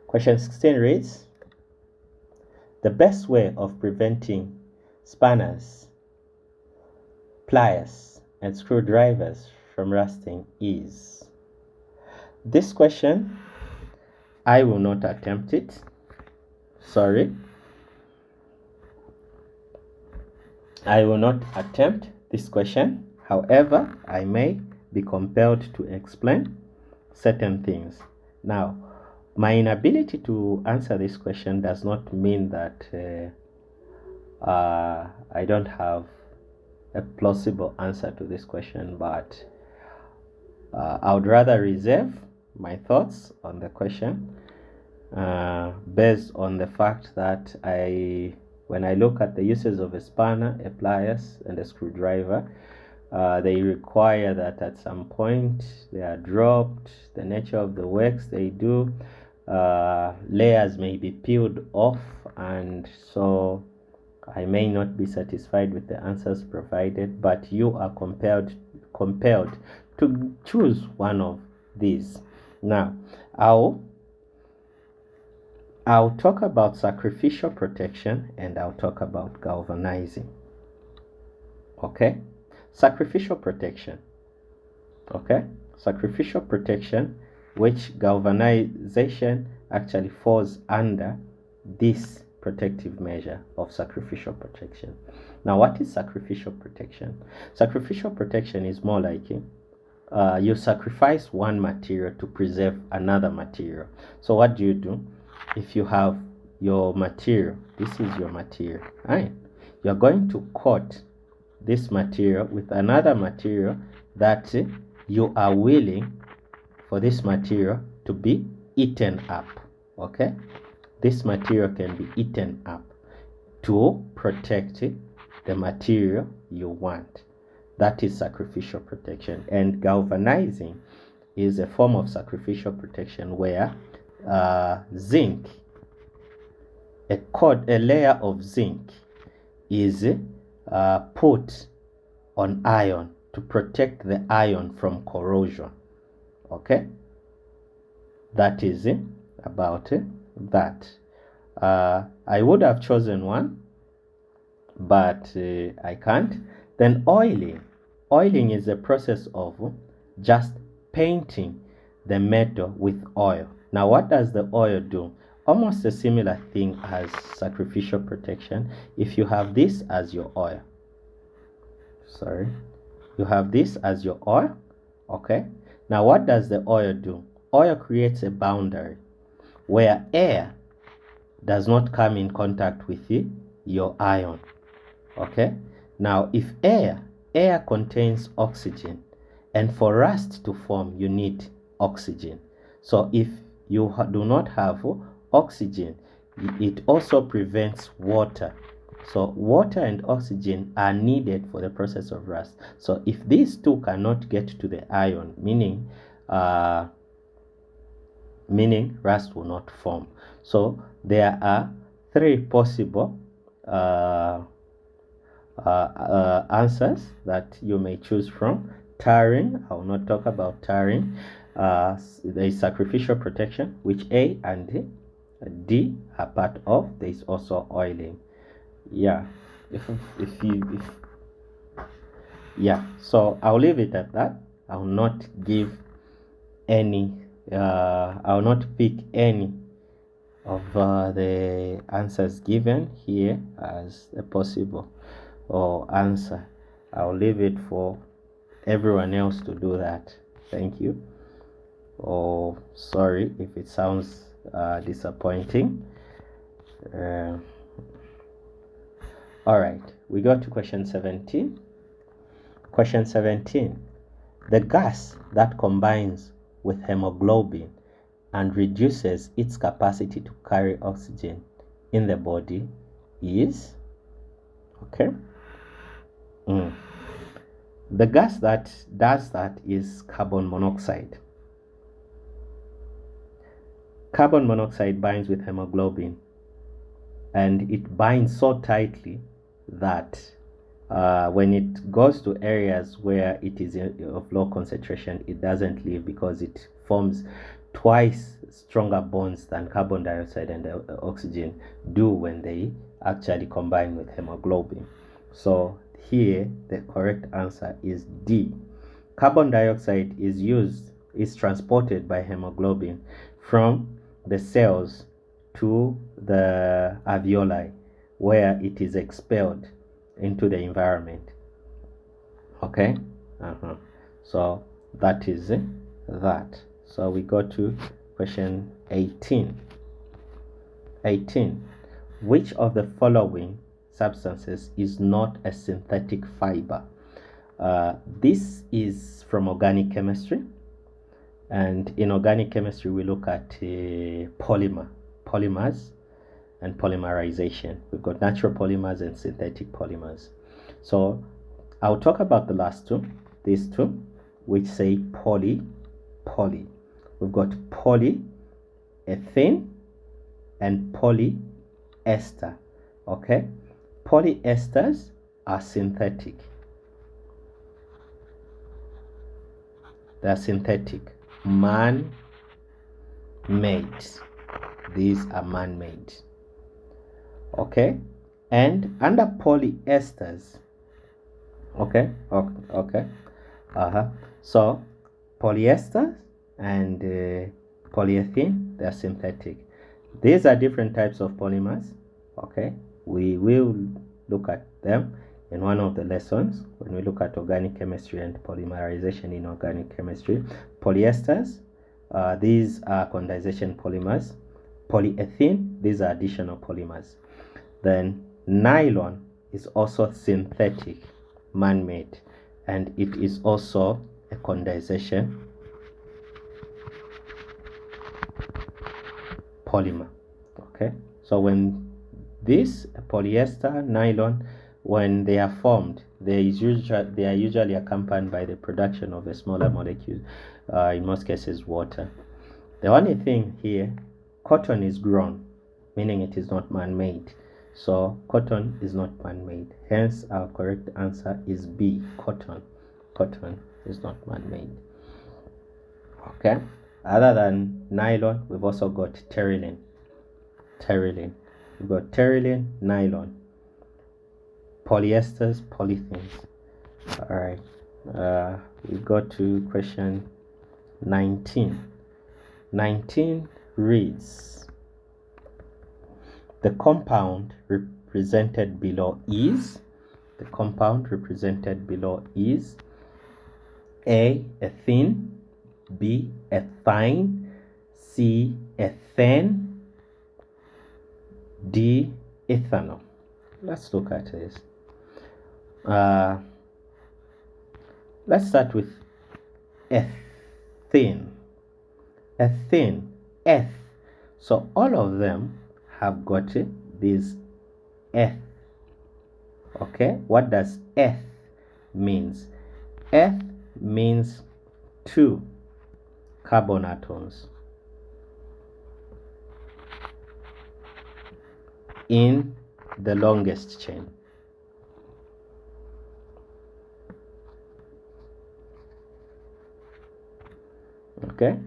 Question 16 reads, the best way of preventing spanners, pliers, and screwdrivers from rusting is. This question, I will not attempt it. Sorry. I will not attempt this question. However, I may be compelled to explain certain things. Now, my inability to answer this question does not mean that I don't have a plausible answer to this question, but I would rather reserve my thoughts on the question based on the fact that when I look at the uses of a spanner, a pliers, and a screwdriver, they require that at some point they are dropped, the nature of the works they do, layers may be peeled off, and so I may not be satisfied with the answers provided, but you are compelled to choose one of these. Now, I'll talk about sacrificial protection and I'll talk about galvanizing. Okay? Sacrificial protection. Okay? Sacrificial protection, which galvanization actually falls under this protective measure of sacrificial protection. Now, what is sacrificial protection? Sacrificial protection is more like you sacrifice one material to preserve another material. So what do? If you have your material, this is your material, right? You're going to coat this material with another material that you are willing for this material to be eaten up, okay? This material can be eaten up to protect the material you want. That is sacrificial protection. And galvanizing is a form of sacrificial protection where zinc, a layer of zinc is put on iron to protect the iron from corrosion. Okay, that is about that. I would have chosen one, but I can't. Then oiling is a process of just painting the metal with oil. Now, what does the oil do? Almost a similar thing as sacrificial protection. If you have this as your oil, you have this as your oil, okay? Now, what does the oil do? Oil creates a boundary where air does not come in contact with your iron, okay? Now, if air contains oxygen, and for rust to form, you need oxygen. So if you do not have oxygen, it also prevents water. So water and oxygen are needed for the process of rust. So if these two cannot get to the iron, meaning rust will not form. So there are three possible answers that you may choose from. Tarring, I will not talk about tarring. There is sacrificial protection, which A and D are part of. There is also oiling. Yeah, yeah. So I'll leave it at that. I'll not give any. I'll not pick any of the answers given here as a possible or answer. I'll leave it for everyone else to do that. Thank you. Oh, sorry if it sounds disappointing. All right, we go to question 17. Question 17. The gas that combines with hemoglobin and reduces its capacity to carry oxygen in the body is, okay? The gas that does that is carbon monoxide. Carbon monoxide binds with hemoglobin, and it binds so tightly that when it goes to areas where it is of low concentration, it doesn't leave because it forms twice stronger bonds than carbon dioxide and oxygen do when they actually combine with hemoglobin. So here the correct answer is D. Carbon dioxide is transported by hemoglobin from the cells to the alveoli, where it is expelled into the environment. Okay. So that is that. So we go to question 18. Which of the following substances is not a synthetic fiber? This is from organic chemistry, and in organic chemistry we look at polymers and polymerization. We've got natural polymers and synthetic polymers. So I'll talk about the last two, these two, which say poly. We've got polyethylene and polyester. Okay, polyesters are synthetic. They're synthetic, man-made. These are man-made. Okay, and under polyesters, okay, so polyester and polyethylene, they're synthetic. These are different types of polymers. Okay, we will look at them in one of the lessons when we look at organic chemistry and polymerization in organic chemistry. Polyesters, these are condensation polymers. Polyethylene, these are additional polymers. Then nylon is also synthetic, man-made, and it is also a condensation polymer. Okay, so when this polyester, nylon, when they are formed, they are usually accompanied by the production of a smaller molecule, in most cases water. The only thing here, cotton is grown, meaning it is not man-made. So cotton is not man-made. Hence our correct answer is B, cotton. Cotton is not man-made. Okay. Other than nylon, we've also got terylene. We've got terylene, nylon, polyesters, polythenes. All right. We go to question 19. 19 reads, the compound represented below is, A, ethene, B, ethine, C, ethane, D, ethanol. Let's look at this. Let's start with ethene. Eth. So all of them have got this eth. Okay, what does eth means? Eth means 2 carbon atoms in the longest chain. Okay,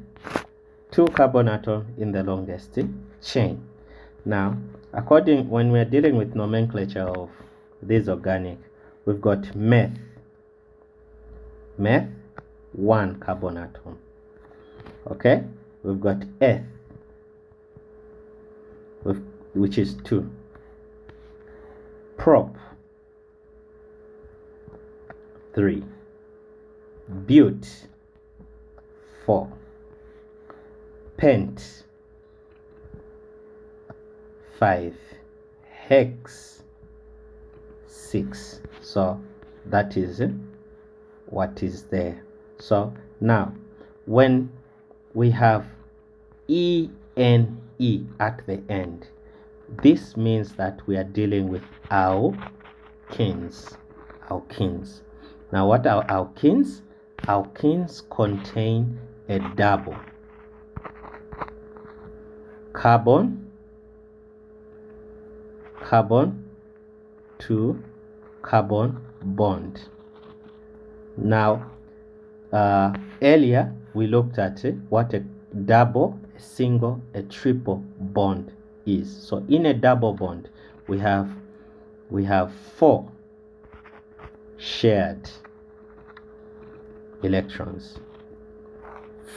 2 carbon atom in the longest chain. Now, when we're dealing with nomenclature of this organic, we've got meth, 1 carbon atom. Okay, we've got eth, which is 2, prop, 3, bute, 4, pent, 5, hex, 6. So that is what is there. So now when we have ENE at the end, this means that we are dealing with alkenes. Now what are alkenes? Alkenes contain a double carbon to carbon bond. Now earlier we looked at what a double, a single, a triple bond is. So in a double bond we have 4 shared electrons.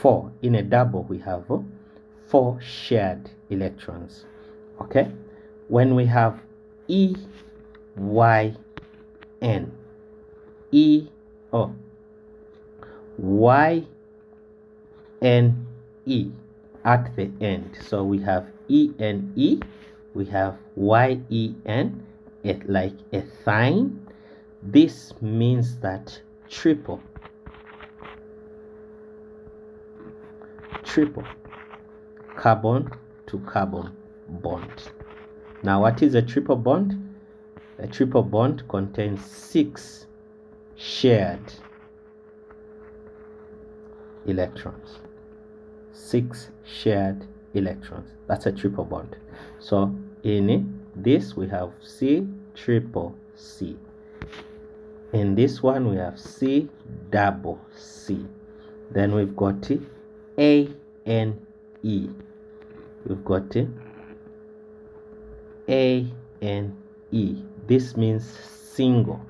4 in a double, we have 4 shared electrons. Okay, when we have YN YNE at the end, so we have ENE, we have YEN, like a thine. This means that triple carbon to carbon bond. Now what is a triple bond? A triple bond contains 6 shared electrons. 6 shared electrons. That's a triple bond. So in this we have C triple C. In this one we have C double C. Then we've got ANE. We've got ANE. This means single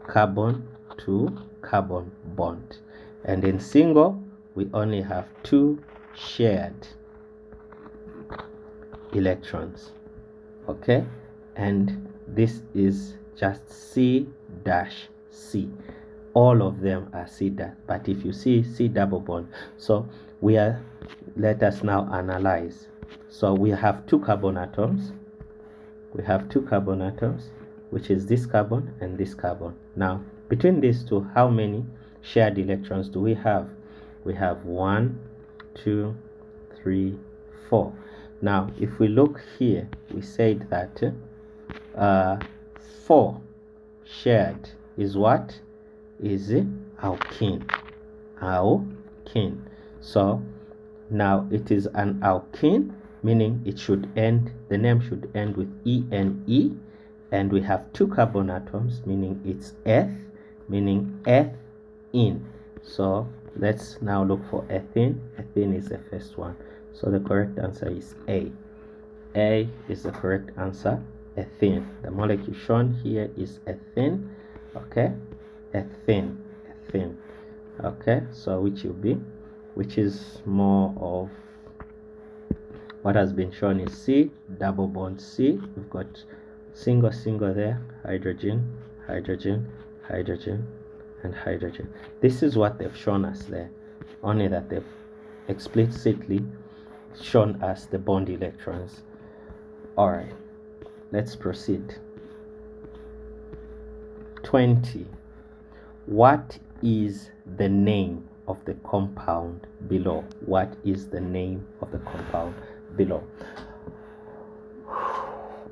carbon to carbon bond. And in single we only have 2 shared electrons. Okay, and this is just C dash C. All of them are C dash, but if you see C double bond, so let us now analyze. So we have 2 carbon atoms. We have 2 carbon atoms, which is this carbon and this carbon. Now between these two, how many shared electrons do we have? We have 1, 2, 3, 4. Now if we look here, we said that 4 shared is what? Is alkene. So now it is an alkene, meaning it should end, the name should end with ENE, and we have 2 carbon atoms, meaning it's eth, meaning ethene. So let's now look for ethene. Ethene is the first one, so the correct answer is A. A is the correct answer, ethene. The molecule shown here is ethene. Okay, ethene. Okay, so which is more of what has been shown is C double bond C. We've got single there, hydrogen, and hydrogen. This is what they've shown us there, only that they've explicitly shown us the bond electrons. All right, let's proceed. 20. What is the name of the compound below? What is the name of the compound below?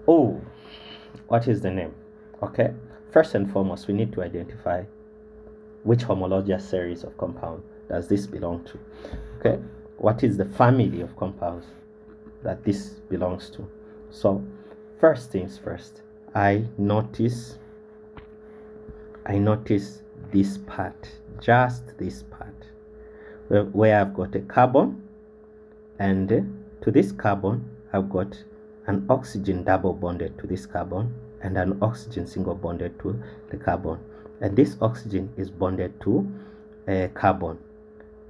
Oh, what is the name? Okay, first and foremost, we need to identify which homologous series of compound does this belong to. Okay, what is the family of compounds that this belongs to? So first things first, I notice this part, just this part. where I've got a carbon, and to this carbon I've got an oxygen double bonded to this carbon and an oxygen single bonded to the carbon, and this oxygen is bonded to a carbon.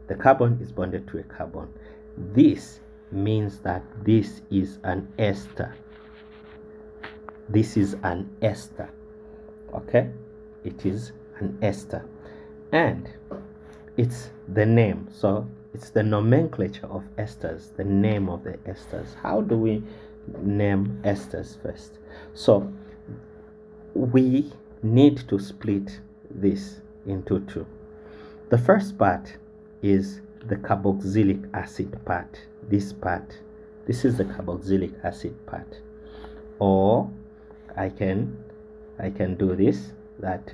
The carbon is bonded to a carbon. This means that this is an ester. This is an ester. Okay, it is an ester, and it's the name. So it's the nomenclature of esters, the name of the esters. How do we name esters first? So we need to split this into two. The first part is the carboxylic acid part. This part, this is the carboxylic acid part. Or I can do this, that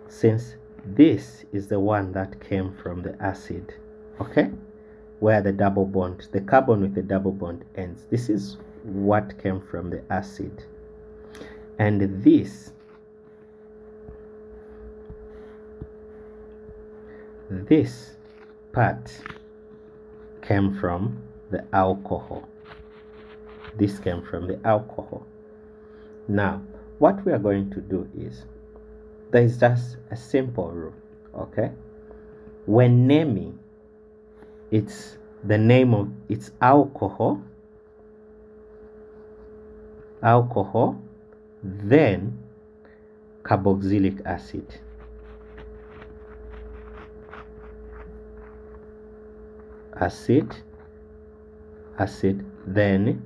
since this is the one that came from the acid, okay, where the double bond, the carbon with the double bond ends, this is what came from the acid, and this part came from the alcohol. This came from the alcohol. Now what we are going to do is, there is just a simple rule, okay? When naming, it's the name of its alcohol, then carboxylic acid. Acid, then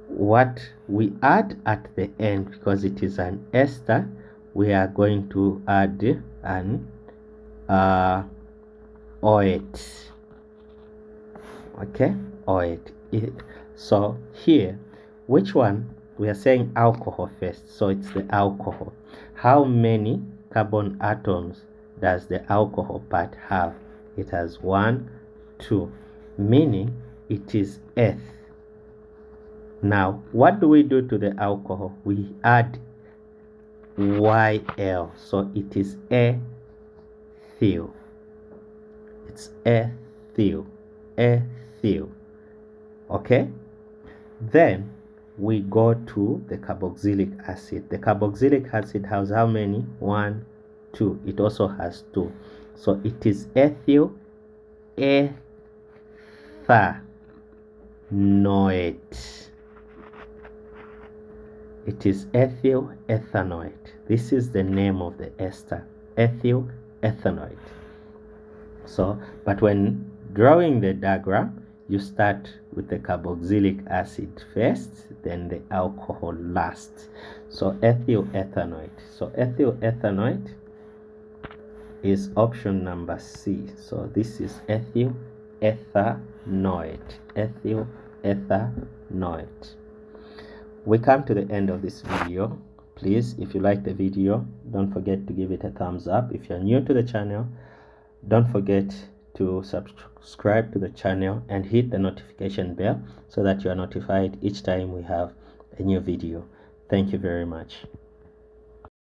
what we add at the end, because it is an ester, we are going to add an OH. Okay, OH. So here, which one? We are saying alcohol first, so it's the alcohol. How many carbon atoms does the alcohol part have? It has 1, 2, meaning it is eth. Now what do we do to the alcohol? We add YL, so it is ethyl. It's ethyl. Okay, then we go to the carboxylic acid. The carboxylic acid has how many? 1, 2. It also has 2, so it is ethyl ethanoate. It is ethyl ethanoate. This is the name of the ester, ethyl ethanoate. So, but when drawing the diagram, you start with the carboxylic acid first, then the alcohol last. So ethyl ethanoate. So ethyl ethanoate is option number C. So this is ethyl ethanoate. Ethyl ethanoate. We come to the end of this video. Please, if you like the video, don't forget to give it a thumbs up. If you're new to the channel, don't forget to subscribe to the channel and hit the notification bell so that you are notified each time we have a new video. Thank you very much.